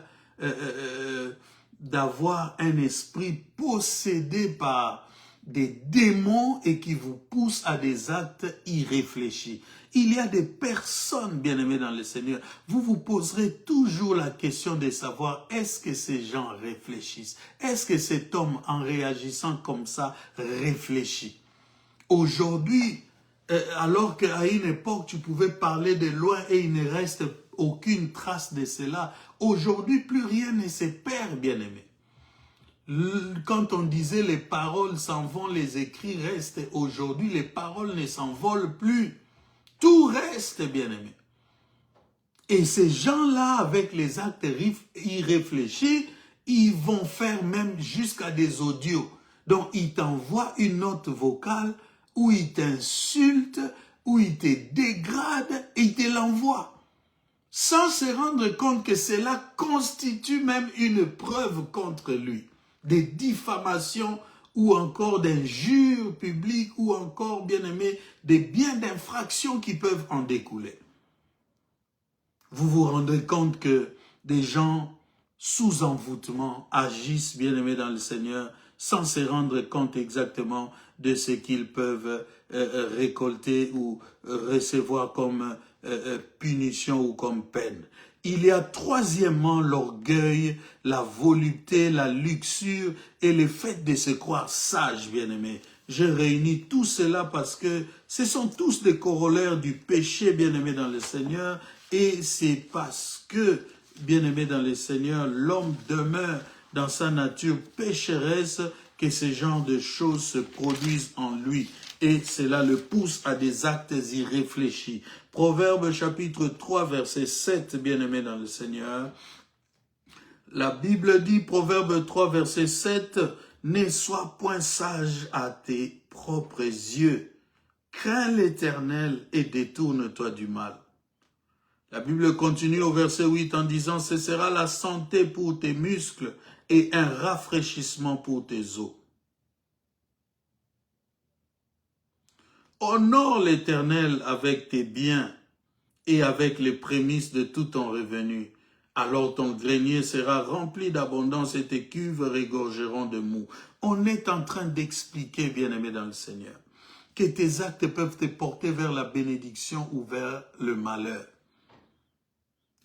d'avoir un esprit possédé par des démons et qui vous poussent à des actes irréfléchis. Il y a des personnes, bien-aimées dans le Seigneur, vous vous poserez toujours la question de savoir, est-ce que ces gens réfléchissent? Est-ce que cet homme, en réagissant comme ça, réfléchit? Aujourd'hui, alors qu'à une époque, tu pouvais parler de loin et il ne reste aucune trace de cela, aujourd'hui, plus rien ne se perd, bien-aimé. Quand on disait les paroles s'en vont, les écrits restent, aujourd'hui les paroles ne s'envolent plus. Tout reste, bien-aimé. Et ces gens-là, avec les actes irréfléchis, ils vont faire même jusqu'à des audios. Donc, ils t'envoient une note vocale où ils t'insultent, où ils te dégradent et ils te l'envoient. Sans se rendre compte que cela constitue même une preuve contre lui. Des diffamations ou encore d'injures publiques ou encore, bien aimé, des biens d'infractions qui peuvent en découler. Vous vous rendez compte que des gens sous envoûtement agissent, bien aimés dans le Seigneur, sans se rendre compte exactement de ce qu'ils peuvent récolter ou recevoir comme punition ou comme peine. Il y a troisièmement l'orgueil, la volupté, la luxure et le fait de se croire sage, bien-aimé. Je réunis tout cela parce que ce sont tous des corollaires du péché, bien-aimé dans le Seigneur, et c'est parce que, bien-aimé dans le Seigneur, l'homme demeure dans sa nature pécheresse que ce genre de choses se produisent en lui. Et cela le pousse à des actes irréfléchis. Proverbe chapitre 3, verset 7, bien-aimé dans le Seigneur. La Bible dit, Proverbe 3, verset 7, « Ne sois point sage à tes propres yeux. Crains l'Éternel et détourne-toi du mal. » La Bible continue au verset 8 en disant, « Ce sera la santé pour tes muscles et un rafraîchissement pour tes os. » Honore l'Éternel avec tes biens et avec les prémices de tout ton revenu. Alors ton grenier sera rempli d'abondance et tes cuves regorgeront de mou. On est en train d'expliquer, bien-aimé dans le Seigneur, que tes actes peuvent te porter vers la bénédiction ou vers le malheur.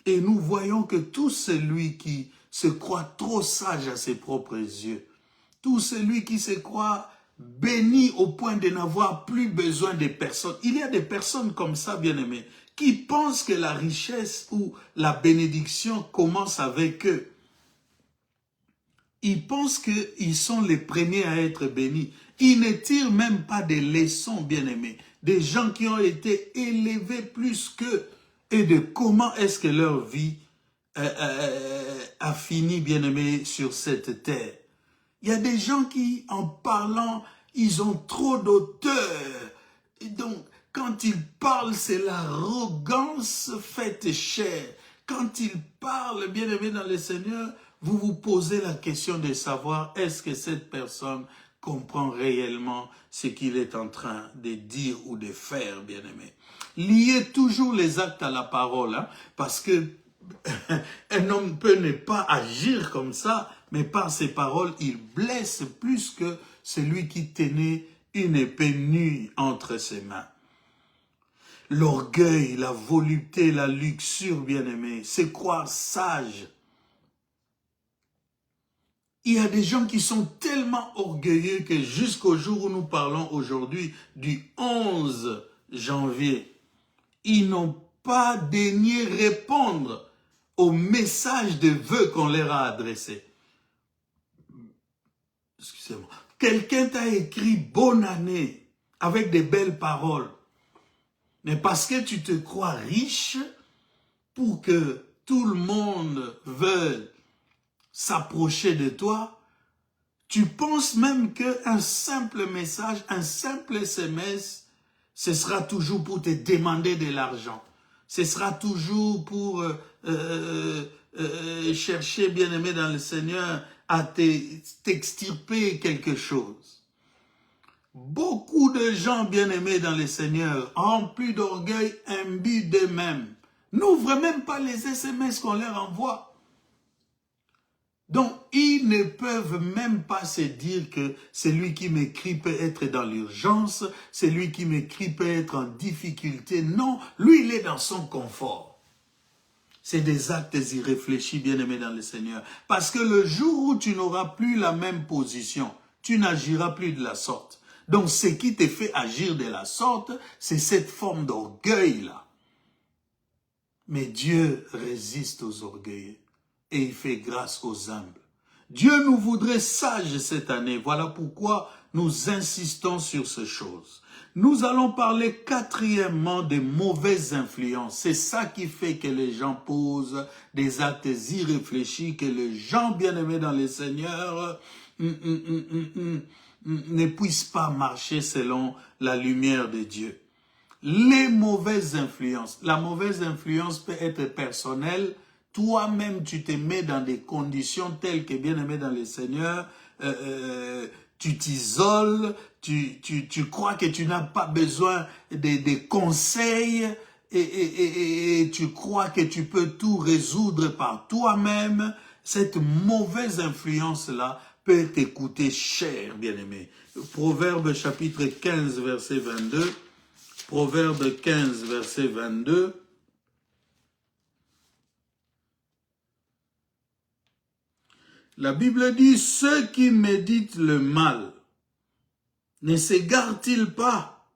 Et nous voyons que tout celui qui se croit trop sage à ses propres yeux, tout celui qui se croit béni au point de n'avoir plus besoin de personnes. Il y a des personnes comme ça, bien-aimés, qui pensent que la richesse ou la bénédiction commence avec eux. Ils pensent qu'ils sont les premiers à être bénis. Ils ne tirent même pas des leçons, bien-aimés. Des gens qui ont été élevés plus qu'eux. Et de comment est-ce que leur vie a fini, bien-aimés, sur cette terre. Il y a des gens qui, en parlant, ils ont trop d'auteur. Et donc, quand ils parlent, c'est l'arrogance faite chair. Quand ils parlent, bien-aimés dans le Seigneur, vous vous posez la question de savoir est-ce que cette personne comprend réellement ce qu'il est en train de dire ou de faire, bien-aimés. Liez toujours les actes à la parole, hein, parce que un homme peut ne pas agir comme ça, mais par ses paroles, il blesse plus que celui qui tenait une épée nue entre ses mains. L'orgueil, la volupté, la luxure, bien-aimé, c'est croire sage. Il y a des gens qui sont tellement orgueilleux que jusqu'au jour où nous parlons aujourd'hui, du 11 janvier, ils n'ont pas daigné répondre au message de vœux qu'on leur a adressé. Excusez-moi. Quelqu'un t'a écrit bonne année avec des belles paroles. Mais parce que tu te crois riche, pour que tout le monde veuille s'approcher de toi, tu penses même qu'un simple message, un simple SMS, ce sera toujours pour te demander de l'argent. Ce sera toujours pour chercher, bien-aimé dans le Seigneur, à t'extirper quelque chose. Beaucoup de gens bien-aimés dans le Seigneur, remplis d'orgueil, imbus d'eux-mêmes, n'ouvrent même pas les SMS qu'on leur envoie. Donc, ils ne peuvent même pas se dire que celui qui m'écrit peut être dans l'urgence, celui qui m'écrit peut être en difficulté. Non, lui, il est dans son confort. C'est des actes irréfléchis, bien-aimés dans le Seigneur. Parce que le jour où tu n'auras plus la même position, tu n'agiras plus de la sorte. Donc, ce qui te fait agir de la sorte, c'est cette forme d'orgueil-là. Mais Dieu résiste aux orgueilleux. Et il fait grâce aux humbles. Dieu nous voudrait sages cette année. Voilà pourquoi nous insistons sur ces choses. Nous allons parler quatrièmement des mauvaises influences. C'est ça qui fait que les gens posent des actes irréfléchis, que les gens bien-aimés dans le Seigneur ne puissent pas marcher selon la lumière de Dieu. Les mauvaises influences. La mauvaise influence peut être personnelle. Toi-même, tu te mets dans des conditions telles que, bien-aimé dans le Seigneur, tu t'isoles, tu crois que tu n'as pas besoin des conseils et tu crois que tu peux tout résoudre par toi-même. Cette mauvaise influence-là peut te coûter cher, bien-aimé. Proverbe chapitre 15, verset 22. Proverbe 15, verset 22. La Bible dit, ceux qui méditent le mal ne s'égarent-ils pas?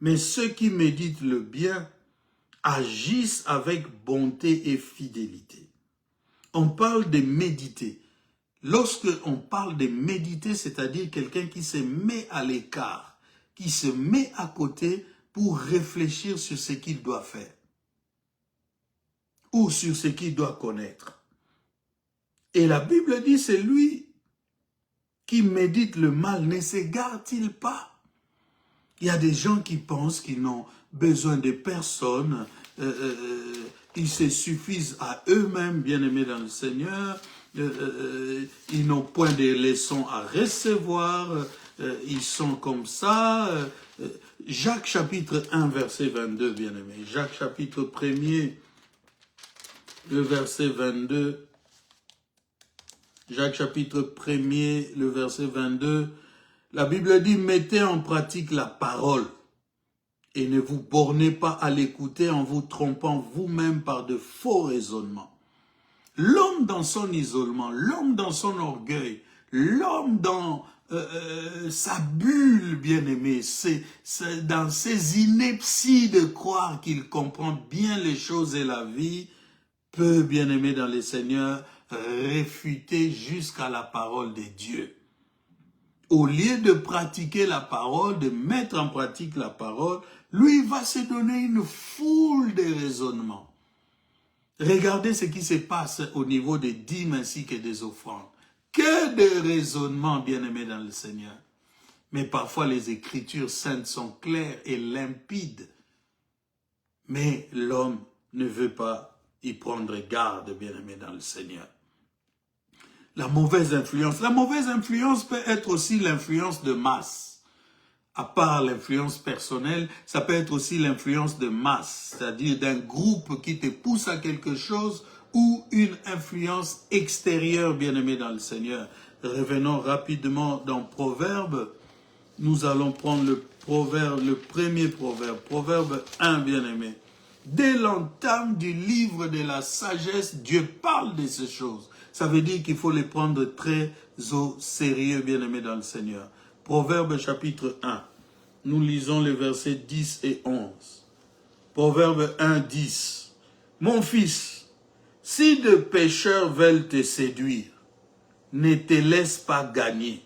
Mais ceux qui méditent le bien agissent avec bonté et fidélité. On parle de méditer. Lorsque on parle de méditer, c'est-à-dire quelqu'un qui se met à l'écart, qui se met à côté pour réfléchir sur ce qu'il doit faire ou sur ce qu'il doit connaître. Et la Bible dit, c'est lui qui médite le mal, ne s'égare-t-il pas? Il y a des gens qui pensent qu'ils n'ont besoin de personne, ils se suffisent à eux-mêmes, bien-aimés dans le Seigneur, ils n'ont point de leçons à recevoir, ils sont comme ça. Jacques chapitre 1, verset 22, bien-aimés. Jacques chapitre 1er, le verset 22. Jacques chapitre 1er, le verset 22, la Bible dit, mettez en pratique la parole et ne vous bornez pas à l'écouter en vous trompant vous-même par de faux raisonnements. L'homme dans son isolement, l'homme dans son orgueil, l'homme dans sa bulle, bien-aimé, c'est dans ses inepties de croire qu'il comprend bien les choses et la vie, peut, bien-aimé dans le Seigneur, réfuter jusqu'à la parole de Dieu. Au lieu de pratiquer la parole, de mettre en pratique la parole, lui va se donner une foule de raisonnements. Regardez ce qui se passe au niveau des dîmes ainsi que des offrandes. Que de raisonnements, bien-aimés dans le Seigneur. Mais parfois les Écritures saintes sont claires et limpides. Mais l'homme ne veut pas y prendre garde, bien-aimé dans le Seigneur. La mauvaise influence. La mauvaise influence peut être aussi l'influence de masse. À part l'influence personnelle, ça peut être aussi l'influence de masse, c'est-à-dire d'un groupe qui te pousse à quelque chose ou une influence extérieure, bien-aimé dans le Seigneur. Revenons rapidement dans Proverbe. Nous allons prendre le premier proverbe, Proverbe 1, bien-aimé. Dès l'entame du livre de la sagesse, Dieu parle de ces choses. Ça veut dire qu'il faut les prendre très au sérieux, bien-aimés dans le Seigneur. Proverbe chapitre 1. Nous lisons les versets 10 et 11. Proverbe 1, 10. Mon fils, si de pécheurs veulent te séduire, ne te laisse pas gagner.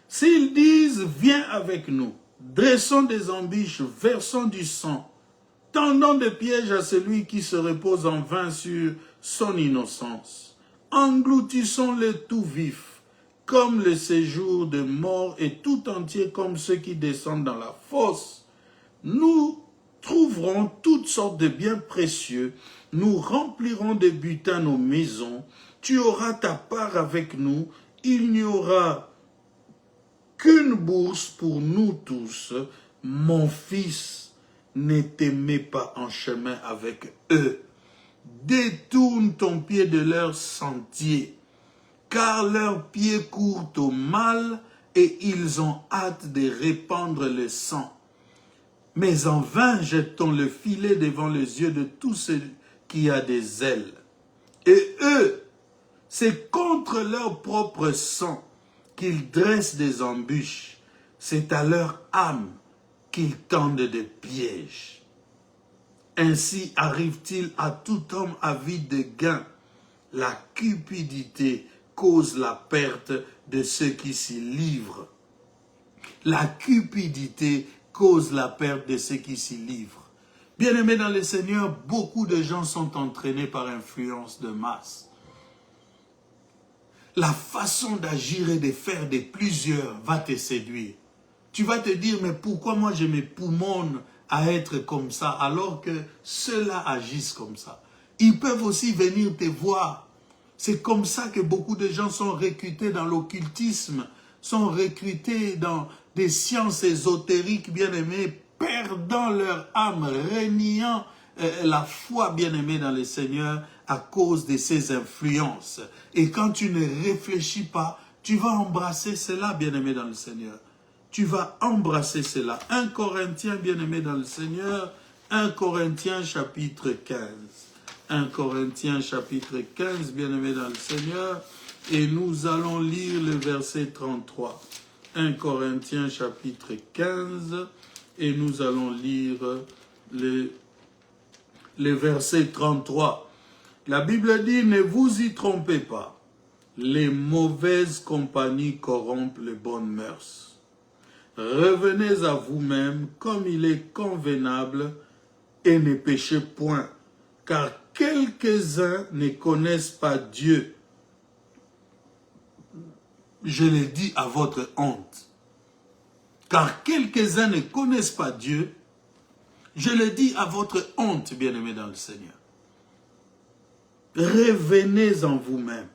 S'ils disent, viens avec nous, dressons des embûches, versons du sang, tendons des pièges à celui qui se repose en vain sur son innocence. Engloutissons-le tout vif, comme le séjour de mort et tout entier comme ceux qui descendent dans la fosse. Nous trouverons toutes sortes de biens précieux, nous remplirons de butin nos maisons, tu auras ta part avec nous, il n'y aura qu'une bourse pour nous tous. Mon fils, ne te mets pas en chemin avec eux. Détourne ton pied de leur sentier, car leurs pieds courent au mal et ils ont hâte de répandre le sang. Mais en vain jette-t-on le filet devant les yeux de tous ceux qui a des ailes. Et eux, c'est contre leur propre sang qu'ils dressent des embûches. C'est à leur âme qu'ils tendent des pièges. Ainsi arrive-t-il à tout homme avide de gain. La cupidité cause la perte de ceux qui s'y livrent. La cupidité cause la perte de ceux qui s'y livrent. Bien-aimés dans le Seigneur, beaucoup de gens sont entraînés par influence de masse. La façon d'agir et de faire de plusieurs va te séduire. Tu vas te dire, mais pourquoi moi je me poumonne à être comme ça, alors que ceux-là agissent comme ça. Ils peuvent aussi venir te voir. C'est comme ça que beaucoup de gens sont recrutés dans l'occultisme, sont recrutés dans des sciences ésotériques, bien-aimés, perdant leur âme, reniant la foi, bien-aimée, dans le Seigneur à cause de ces influences. Et quand tu ne réfléchis pas, tu vas embrasser cela, bien-aimé, dans le Seigneur. Tu vas embrasser cela. 1 Corinthiens, bien-aimé dans le Seigneur, 1 Corinthiens chapitre 15. 1 Corinthiens chapitre 15, bien-aimé dans le Seigneur, et nous allons lire le verset 33. 1 Corinthiens chapitre 15, et nous allons lire le verset 33. La Bible dit, ne vous y trompez pas, les mauvaises compagnies corrompent les bonnes mœurs. Revenez à vous-même comme il est convenable et ne péchez point, car quelques-uns ne connaissent pas Dieu. Je le dis à votre honte. Car quelques-uns ne connaissent pas Dieu. Je le dis à votre honte, bien-aimés dans le Seigneur. Revenez en vous-même.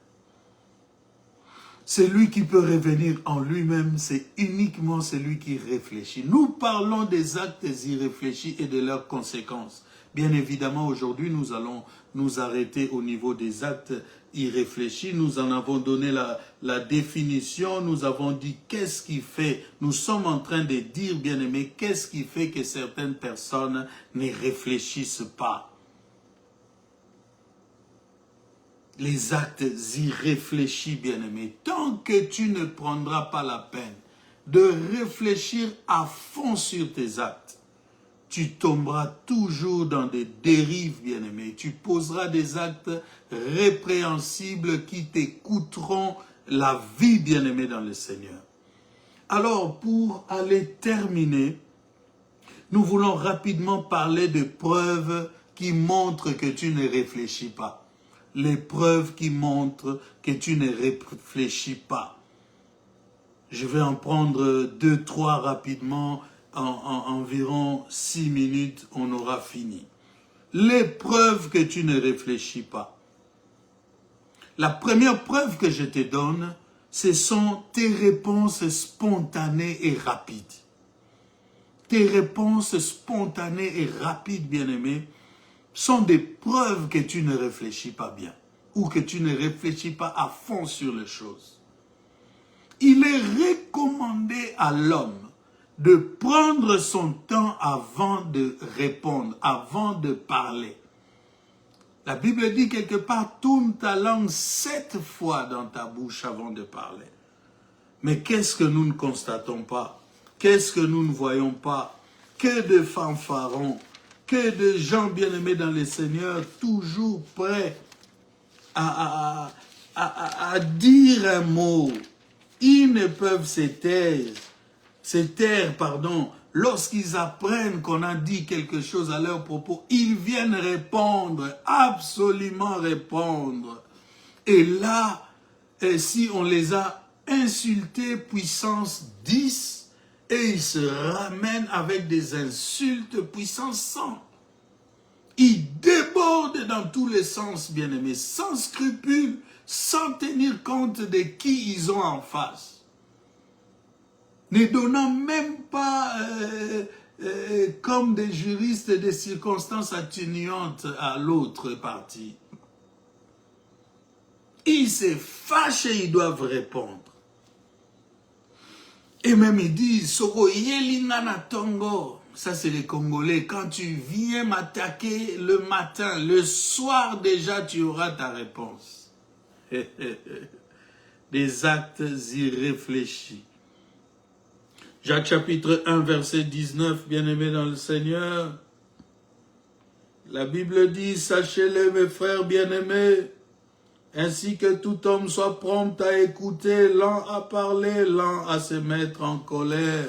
Celui qui peut revenir en lui-même, c'est uniquement celui qui réfléchit. Nous parlons des actes irréfléchis et de leurs conséquences. Bien évidemment, aujourd'hui, nous allons nous arrêter au niveau des actes irréfléchis. Nous en avons donné la définition. Nous avons dit qu'est-ce qui fait. Nous sommes en train de dire, bien-aimés, qu'est-ce qui fait que certaines personnes ne réfléchissent pas. les actes irréfléchis, bien-aimé. Tant que tu ne prendras pas la peine de réfléchir à fond sur tes actes, tu tomberas toujours dans des dérives, bien-aimé. Tu poseras des actes répréhensibles qui t'écoûteront la vie, bien-aimé, dans le Seigneur. Alors, pour aller terminer, nous voulons rapidement parler de preuves qui montrent que tu ne réfléchis pas. Les preuves qui montrent que tu ne réfléchis pas. Je vais en prendre 2, 3 rapidement. En environ 6 minutes, on aura fini. Les preuves que tu ne réfléchis pas. La première preuve que je te donne, ce sont tes réponses spontanées et rapides. Tes réponses spontanées et rapides, bien-aimés, sont des preuves que tu ne réfléchis pas bien ou que tu ne réfléchis pas à fond sur les choses. Il est recommandé à l'homme de prendre son temps avant de répondre, avant de parler. La Bible dit quelque part, tourne ta langue 7 fois dans ta bouche avant de parler. Mais qu'est-ce que nous ne constatons pas? Qu'est-ce que nous ne voyons pas? Que de fanfarons, que de gens bien-aimés dans le Seigneur, toujours prêts à dire un mot. Ils ne peuvent se taire, lorsqu'ils apprennent qu'on a dit quelque chose à leur propos. Ils viennent répondre, absolument répondre. Et là, si on les a insultés puissance 10, et ils se ramènent avec des insultes puissance 100. Ils débordent dans tous les sens, bien-aimés, sans scrupule, sans tenir compte de qui ils ont en face. Ne donnant même pas, comme des juristes, des circonstances atténuantes à l'autre partie. Ils se fâchent et ils doivent répondre. Et même ils disent, Soko Yelingana Tongo. Ça, c'est les Congolais. Quand tu viens m'attaquer le matin, le soir déjà, tu auras ta réponse. Des actes irréfléchis. Jacques chapitre 1, verset 19, bien-aimés dans le Seigneur. La Bible dit, sachez-le, mes frères bien-aimés, ainsi que tout homme soit prompt à écouter, lent à parler, lent à se mettre en colère.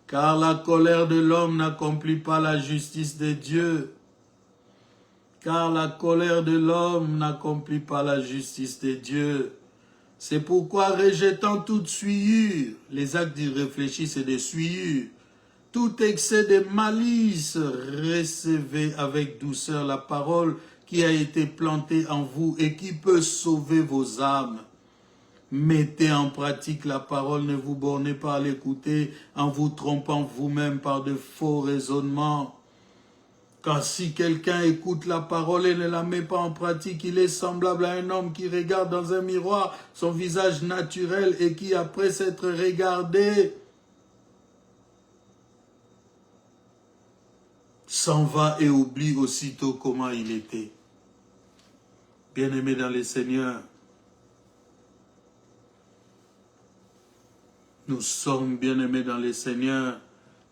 Car la colère de l'homme n'accomplit pas la justice de Dieu. Car la colère de l'homme n'accomplit pas la justice de Dieu. C'est pourquoi, rejetant toute souillure, les actes irréfléchis, c'est des souillures, tout excès de malice, recevez avec douceur la parole qui a été plantée en vous et qui peut sauver vos âmes. Mettez en pratique la parole, ne vous bornez pas à l'écouter en vous trompant vous-même par de faux raisonnements. Car si quelqu'un écoute la parole et ne la met pas en pratique, il est semblable à un homme qui regarde dans un miroir son visage naturel et qui, après s'être regardé, s'en va et oublie aussitôt comment il était. Bien-aimés dans le Seigneur, nous sommes bien-aimés dans le Seigneur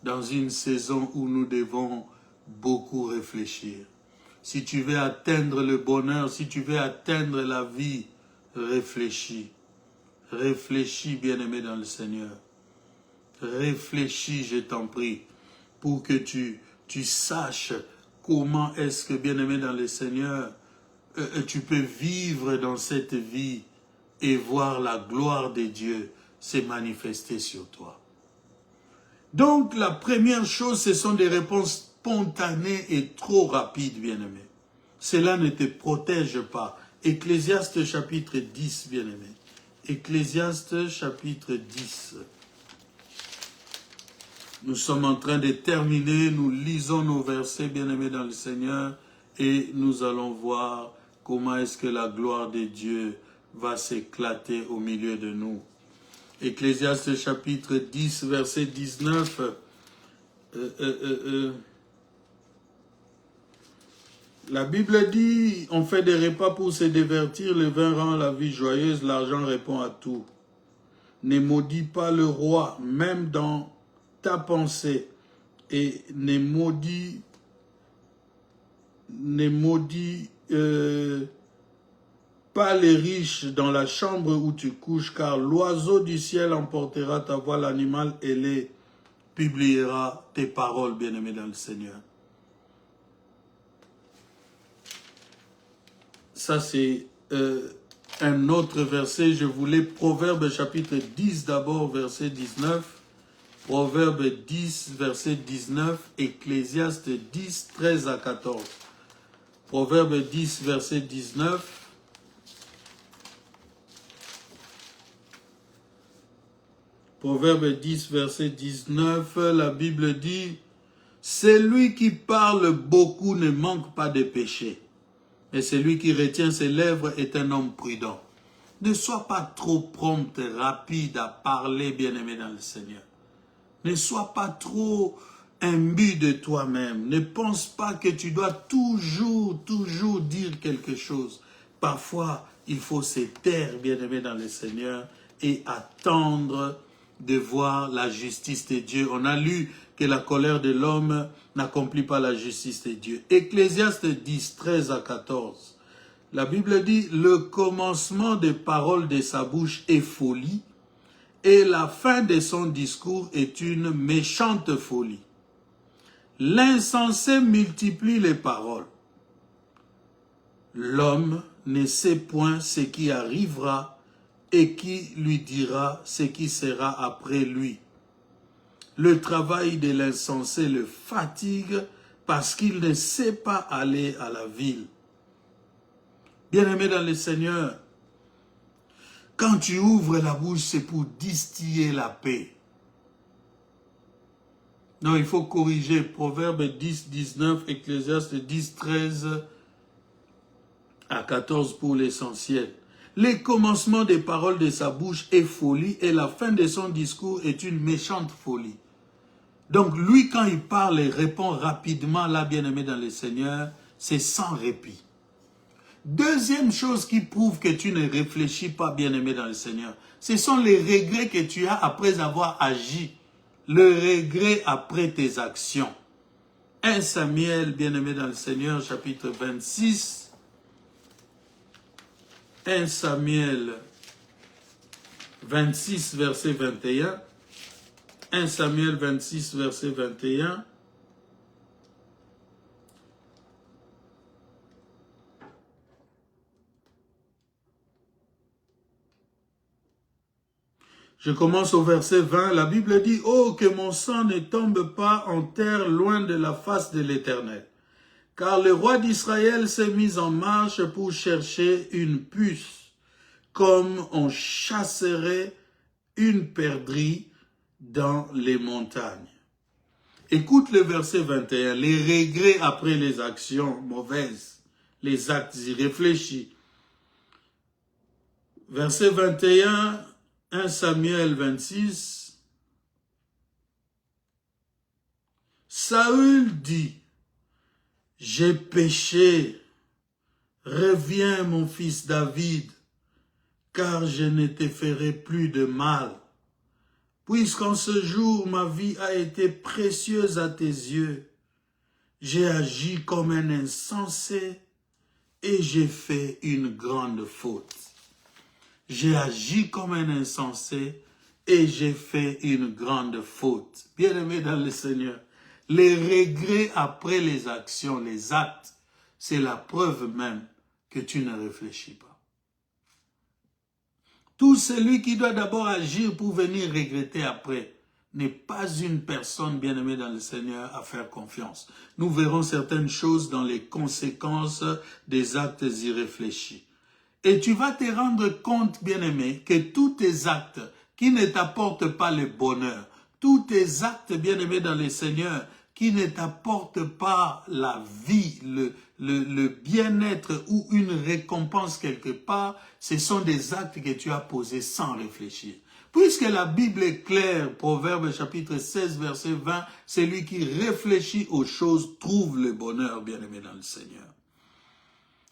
dans une saison où nous devons beaucoup réfléchir. Si tu veux atteindre le bonheur, si tu veux atteindre la vie, réfléchis. Réfléchis, bien-aimé dans le Seigneur. Réfléchis, je t'en prie, pour que tu saches comment est-ce que, bien-aimé dans le Seigneur, tu peux vivre dans cette vie et voir la gloire de Dieu se manifester sur toi. Donc, la première chose, ce sont des réponses spontanées et trop rapides, bien-aimé. Cela ne te protège pas. Ecclésiaste chapitre 10, bien-aimé. Ecclésiaste chapitre 10. Nous sommes en train de terminer, nous lisons nos versets, bien-aimés dans le Seigneur, et nous allons voir comment est-ce que la gloire de Dieu va s'éclater au milieu de nous. Ecclésiaste chapitre 10, verset 19. La Bible dit, on fait des repas pour se divertir, le vin rend la vie joyeuse, l'argent répond à tout. Ne maudis pas le roi, même dans ta pensée, et ne maudis pas les riches dans la chambre où tu couches, car l'oiseau du ciel emportera ta voix, l'animal ailé publiera tes paroles, bien-aimés dans le Seigneur. Ça, c'est un autre verset. Je voulais Proverbe chapitre 10 d'abord, verset 19. Proverbe 10, verset 19. Ecclésiaste 10, 13 à 14. Proverbe 10, verset 19. Proverbe 10, verset 19. La Bible dit, « Celui qui parle beaucoup ne manque pas de péché. Et celui qui retient ses lèvres est un homme prudent. » Ne sois pas trop prompt et rapide à parler, bien-aimé dans le Seigneur. Ne sois pas trop imbu de toi-même. Ne pense pas que tu dois toujours dire quelque chose. Parfois, il faut se taire, bien-aimé dans le Seigneur, et attendre de voir la justice de Dieu. On a lu que la colère de l'homme n'accomplit pas la justice de Dieu. Ecclésiaste 10, 13 à 14. La Bible dit, « Le commencement des paroles de sa bouche est folie, et la fin de son discours est une méchante folie. L'insensé multiplie les paroles. L'homme ne sait point ce qui arrivera, et qui lui dira ce qui sera après lui. Le travail de l'insensé le fatigue parce qu'il ne sait pas aller à la ville. » Bien-aimé dans le Seigneur, quand tu ouvres la bouche, c'est pour distiller la paix. Non, il faut corriger. Proverbe 10, 19, Ecclésiaste 10, 13 à 14 pour l'essentiel. Le commencement des paroles de sa bouche est folie et la fin de son discours est une méchante folie. Donc lui, quand il parle et répond rapidement, là, bien-aimé dans le Seigneur, c'est sans répit. Deuxième chose qui prouve que tu ne réfléchis pas, bien-aimé dans le Seigneur, ce sont les regrets que tu as après avoir agi. Le regret après tes actions. 1 Samuel, bien-aimé dans le Seigneur, chapitre 26. 1 Samuel 26, verset 21. 1 Samuel 26, verset 21. Je commence au verset 20. La Bible dit, « Oh, que mon sang ne tombe pas en terre loin de la face de l'Éternel. Car le roi d'Israël s'est mis en marche pour chercher une puce, comme on chasserait une perdrix dans les montagnes. » Écoute le verset 21. Les regrets après les actions mauvaises, les actes irréfléchis. Verset 21, 1 Samuel 26. Saül dit, « J'ai péché, reviens mon fils David, car je ne te ferai plus de mal. Puisqu'en ce jour ma vie a été précieuse à tes yeux, j'ai agi comme un insensé et j'ai fait une grande faute. » J'ai agi comme un insensé et j'ai fait une grande faute. Bien-aimé dans le Seigneur, les regrets après les actions, les actes, c'est la preuve même que tu ne réfléchis pas. Tout celui qui doit d'abord agir pour venir regretter après n'est pas une personne bien-aimée dans le Seigneur à faire confiance. Nous verrons certaines choses dans les conséquences des actes irréfléchis. Et tu vas te rendre compte, bien-aimé, que tous tes actes qui ne t'apportent pas le bonheur, tous tes actes, bien-aimés dans le Seigneur, qui ne t'apportent pas la vie, le bien-être ou une récompense quelque part, ce sont des actes que tu as posés sans réfléchir. Puisque la Bible est claire, Proverbe chapitre 16, verset 20, celui qui réfléchit aux choses trouve le bonheur, bien-aimé dans le Seigneur.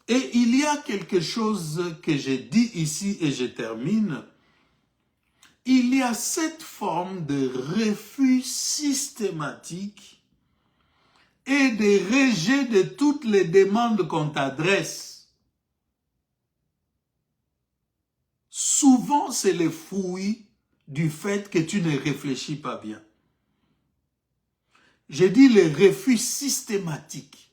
Et il y a quelque chose que j'ai dit ici et je termine. Il y a cette forme de refus systématique et de rejet de toutes les demandes qu'on t'adresse. Souvent, c'est le fruit du fait que tu ne réfléchis pas bien. J'ai dit le refus systématique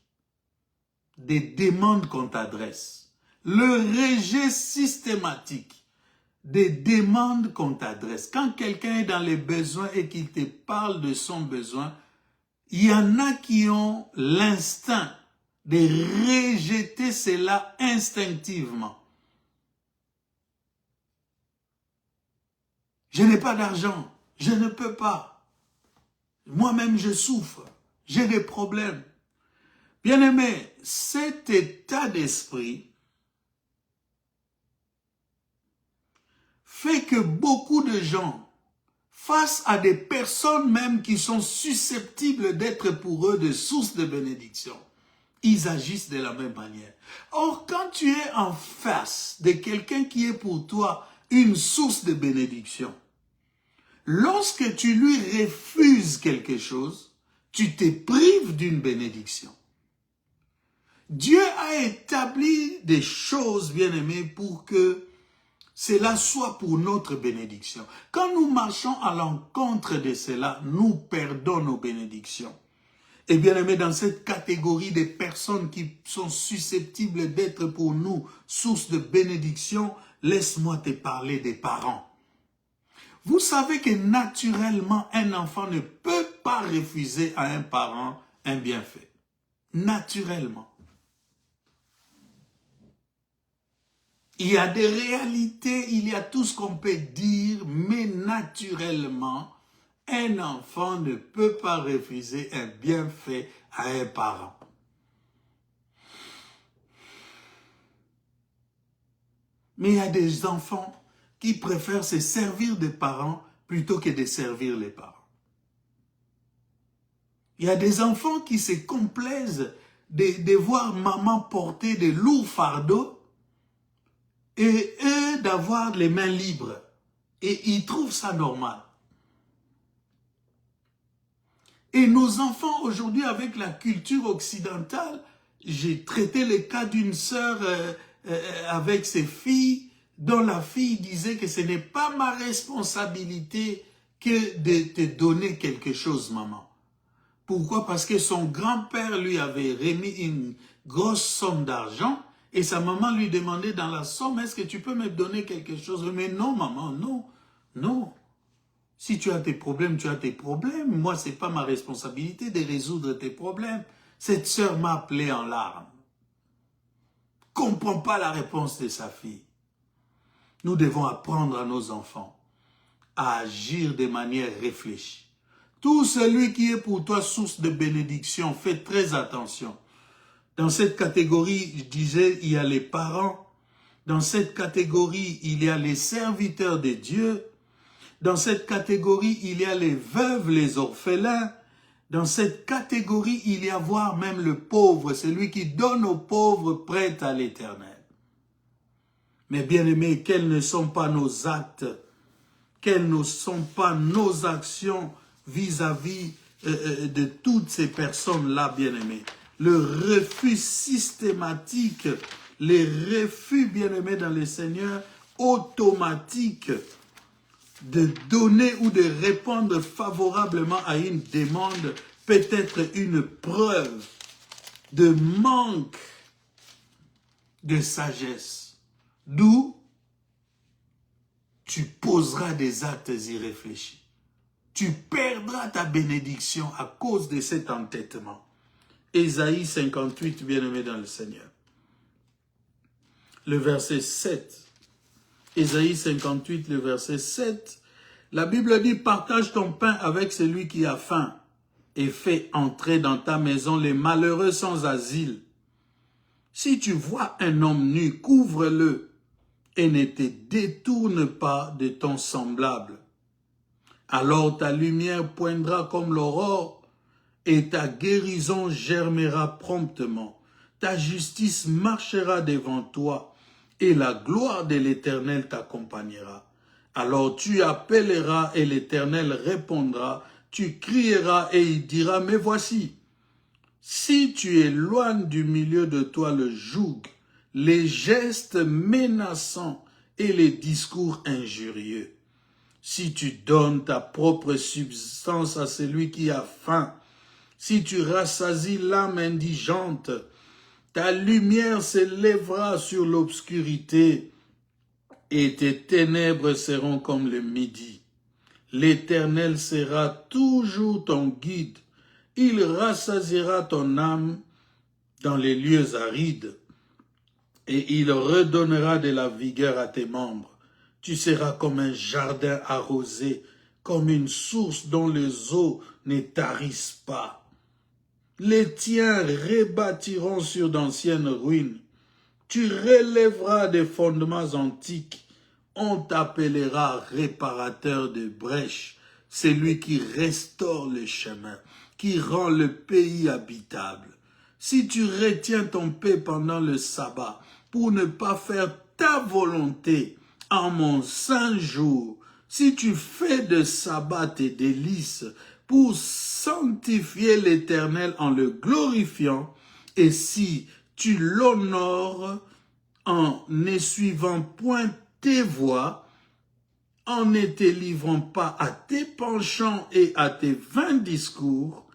des demandes qu'on t'adresse. Le rejet systématique des demandes qu'on t'adresse. Quand quelqu'un est dans les besoins et qu'il te parle de son besoin, il y en a qui ont l'instinct de rejeter cela instinctivement. Je n'ai pas d'argent, je ne peux pas. Moi-même, je souffre, j'ai des problèmes. Bien-aimé, cet état d'esprit fait que beaucoup de gens, face à des personnes même qui sont susceptibles d'être pour eux des sources de bénédiction, ils agissent de la même manière. Or, quand tu es en face de quelqu'un qui est pour toi une source de bénédiction, lorsque tu lui refuses quelque chose, tu te prives d'une bénédiction. Dieu a établi des choses, bien-aimés, pour que cela soit pour notre bénédiction. Quand nous marchons à l'encontre de cela, nous perdons nos bénédictions. Et bien-aimés, dans cette catégorie des personnes qui sont susceptibles d'être pour nous source de bénédiction, laisse-moi te parler des parents. Vous savez que naturellement, un enfant ne peut pas refuser à un parent un bienfait. Naturellement. Il y a des réalités, il y a tout ce qu'on peut dire, mais naturellement, un enfant ne peut pas refuser un bienfait à un parent. Mais il y a des enfants qui préfèrent se servir des parents plutôt que de servir les parents. Il y a des enfants qui se complaisent de voir maman porter de lourds fardeaux et eux d'avoir les mains libres. Et ils trouvent ça normal. Et nos enfants aujourd'hui avec la culture occidentale, j'ai traité le cas d'une sœur avec ses filles, dont la fille disait que ce n'est pas ma responsabilité que de te donner quelque chose, maman. Pourquoi? Parce que son grand-père lui avait remis une grosse somme d'argent et sa maman lui demandait dans la somme, est-ce que tu peux me donner quelque chose? Mais non, maman, non, non. Si tu as tes problèmes, tu as tes problèmes. Moi, ce n'est pas ma responsabilité de résoudre tes problèmes. Cette sœur m'a appelé en larmes. Comprend pas la réponse de sa fille. Nous devons apprendre à nos enfants à agir de manière réfléchie. Tout celui qui est pour toi source de bénédiction, fais très attention. Dans cette catégorie, je disais, il y a les parents. Dans cette catégorie, il y a les serviteurs de Dieu. Dans cette catégorie, il y a les veuves, les orphelins. Dans cette catégorie, il y a voire même le pauvre, celui qui donne aux pauvres prêt à l'Éternel. Mais bien aimés, quels ne sont pas nos actes, quelles ne sont pas nos actions vis-à-vis de toutes ces personnes-là, bien aimés. Le refus systématique, les refus, bien aimés dans le Seigneur, automatiques, de donner ou de répondre favorablement à une demande peut être une preuve de manque de sagesse. D'où tu poseras des actes irréfléchis. Tu perdras ta bénédiction à cause de cet entêtement. Ésaïe 58, bien-aimé dans le Seigneur. Le verset 7. Ésaïe 58, le verset 7. La Bible dit, partage ton pain avec celui qui a faim et fais entrer dans ta maison les malheureux sans asile. Si tu vois un homme nu, couvre-le et ne te détourne pas de ton semblable. Alors ta lumière poindra comme l'aurore et ta guérison germera promptement. ta justice marchera devant toi, et la gloire de l'Éternel t'accompagnera. Alors tu appelleras et l'Éternel répondra, tu crieras et il dira, mais voici. Si tu éloignes du milieu de toi le joug, les gestes menaçants et les discours injurieux, si tu donnes ta propre substance à celui qui a faim, si tu rassasies l'âme indigente, ta lumière s'élèvera sur l'obscurité et tes ténèbres seront comme le midi. L'Éternel sera toujours ton guide. Il rassasiera ton âme dans les lieux arides et il redonnera de la vigueur à tes membres. Tu seras comme un jardin arrosé, comme une source dont les eaux ne tarissent pas. Les tiens rebâtiront sur d'anciennes ruines. Tu relèveras des fondements antiques. On t'appellera réparateur de brèches, celui qui restaure les chemins, qui rend le pays habitable. Si tu retiens ton paix pendant le sabbat, pour ne pas faire ta volonté en mon saint jour, si tu fais de sabbat tes délices, pour sanctifier l'Éternel en le glorifiant, et si tu l'honores en ne suivant point tes voies, en ne te livrant pas à tes penchants et à tes vains discours,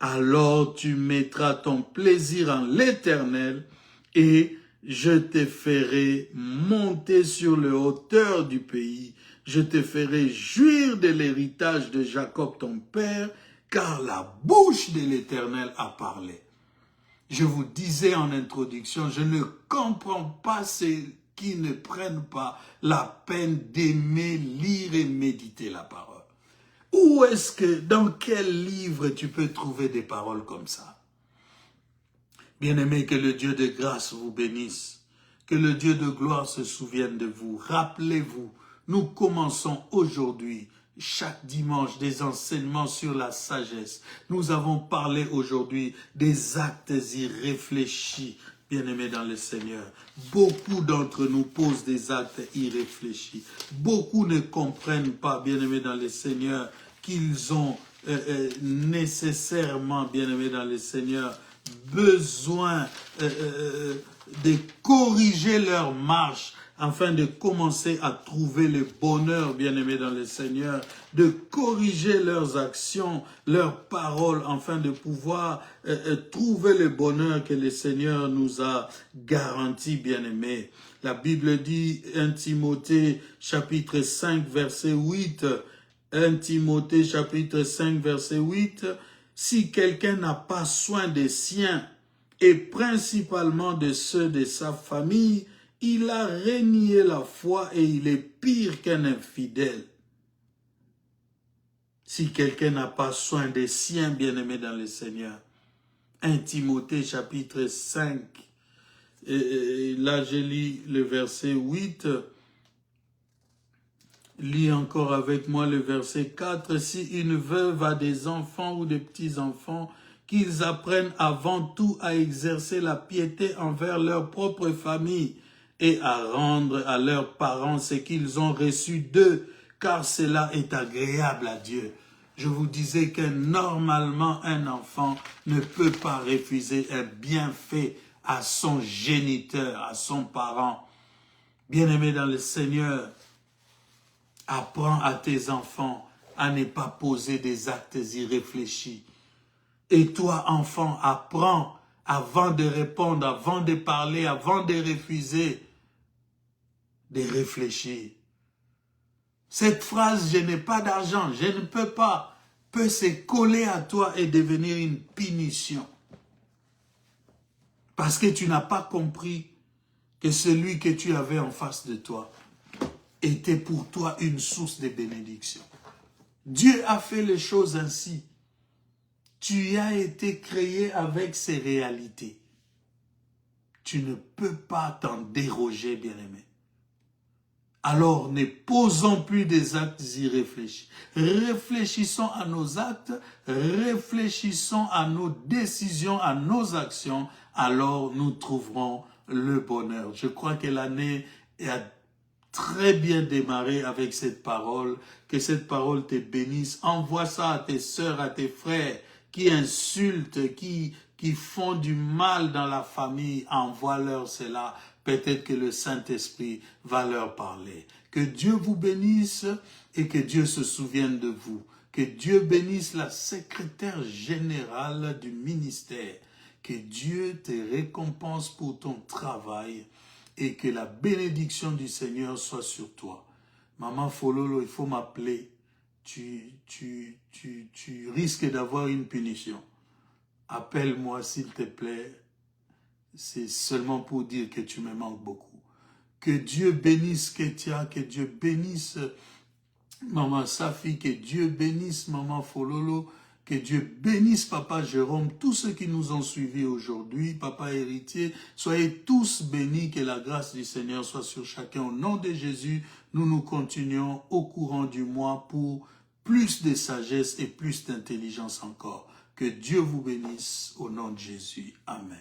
alors tu mettras ton plaisir en l'Éternel et je te ferai monter sur les hauteurs du pays. Je te ferai jouir de l'héritage de Jacob ton père, car la bouche de l'Éternel a parlé. Je vous disais en introduction, je ne comprends pas ceux qui ne prennent pas la peine d'aimer, lire et méditer la parole. Où est-ce que, dans quel livre tu peux trouver des paroles comme ça? Bien-aimés, que le Dieu de grâce vous bénisse, que le Dieu de gloire se souvienne de vous. Rappelez-vous, nous commençons aujourd'hui, chaque dimanche, des enseignements sur la sagesse. Nous avons parlé aujourd'hui des actes irréfléchis, bien-aimés dans le Seigneur. Beaucoup d'entre nous posent des actes irréfléchis. Beaucoup ne comprennent pas, bien-aimés dans le Seigneur, qu'ils ont nécessairement, bien-aimés dans le Seigneur, besoin de corriger leur marche afin de commencer à trouver le bonheur, bien-aimés dans le Seigneur, de corriger leurs actions, leurs paroles, afin de pouvoir trouver le bonheur que le Seigneur nous a garanti, bien-aimés. La Bible dit, 1 Timothée chapitre 5, verset 8, 1 Timothée chapitre 5, verset 8, si quelqu'un n'a pas soin des siens, et principalement de ceux de sa famille, il a renié la foi et il est pire qu'un infidèle. Si quelqu'un n'a pas soin des siens, bien-aimés dans le Seigneur. 1 Timothée chapitre 5, et là je lis le verset 8, lis encore avec moi le verset 4. Si une veuve a des enfants ou des petits-enfants, qu'ils apprennent avant tout à exercer la piété envers leur propre famille et à rendre à leurs parents ce qu'ils ont reçu d'eux, car cela est agréable à Dieu. Je vous disais que normalement un enfant ne peut pas refuser un bienfait à son géniteur, à son parent. Bien-aimé dans le Seigneur, apprends à tes enfants à ne pas poser des actes irréfléchis. Et toi, enfant, apprends avant de répondre, avant de parler, avant de refuser, de réfléchir. Cette phrase, je n'ai pas d'argent, je ne peux pas, peut se coller à toi et devenir une punition. Parce que tu n'as pas compris que celui que tu avais en face de toi était pour toi une source de bénédiction. Dieu a fait les choses ainsi. Tu as été créé avec ces réalités. Tu ne peux pas t'en déroger, bien-aimé. Alors ne posons plus des actes irréfléchis. Réfléchissons à nos actes, réfléchissons à nos décisions, à nos actions, alors nous trouverons le bonheur. Je crois que l'année a très bien démarré avec cette parole. Que cette parole te bénisse. Envoie ça à tes sœurs, à tes frères qui insultent, qui font du mal dans la famille. Envoie-leur cela. Peut-être que le Saint-Esprit va leur parler. Que Dieu vous bénisse et que Dieu se souvienne de vous. Que Dieu bénisse la secrétaire générale du ministère. Que Dieu te récompense pour ton travail et que la bénédiction du Seigneur soit sur toi. Maman Fololo, il faut m'appeler. Tu risques d'avoir une punition. Appelle-moi s'il te plaît. C'est seulement pour dire que tu me manques beaucoup. Que Dieu bénisse Ketia, que Dieu bénisse Maman Safi, que Dieu bénisse Maman Fololo, que Dieu bénisse Papa Jérôme, tous ceux qui nous ont suivis aujourd'hui, Papa Héritier, soyez tous bénis, que la grâce du Seigneur soit sur chacun. Au nom de Jésus, nous continuons au courant du mois pour plus de sagesse et plus d'intelligence encore. Que Dieu vous bénisse au nom de Jésus. Amen.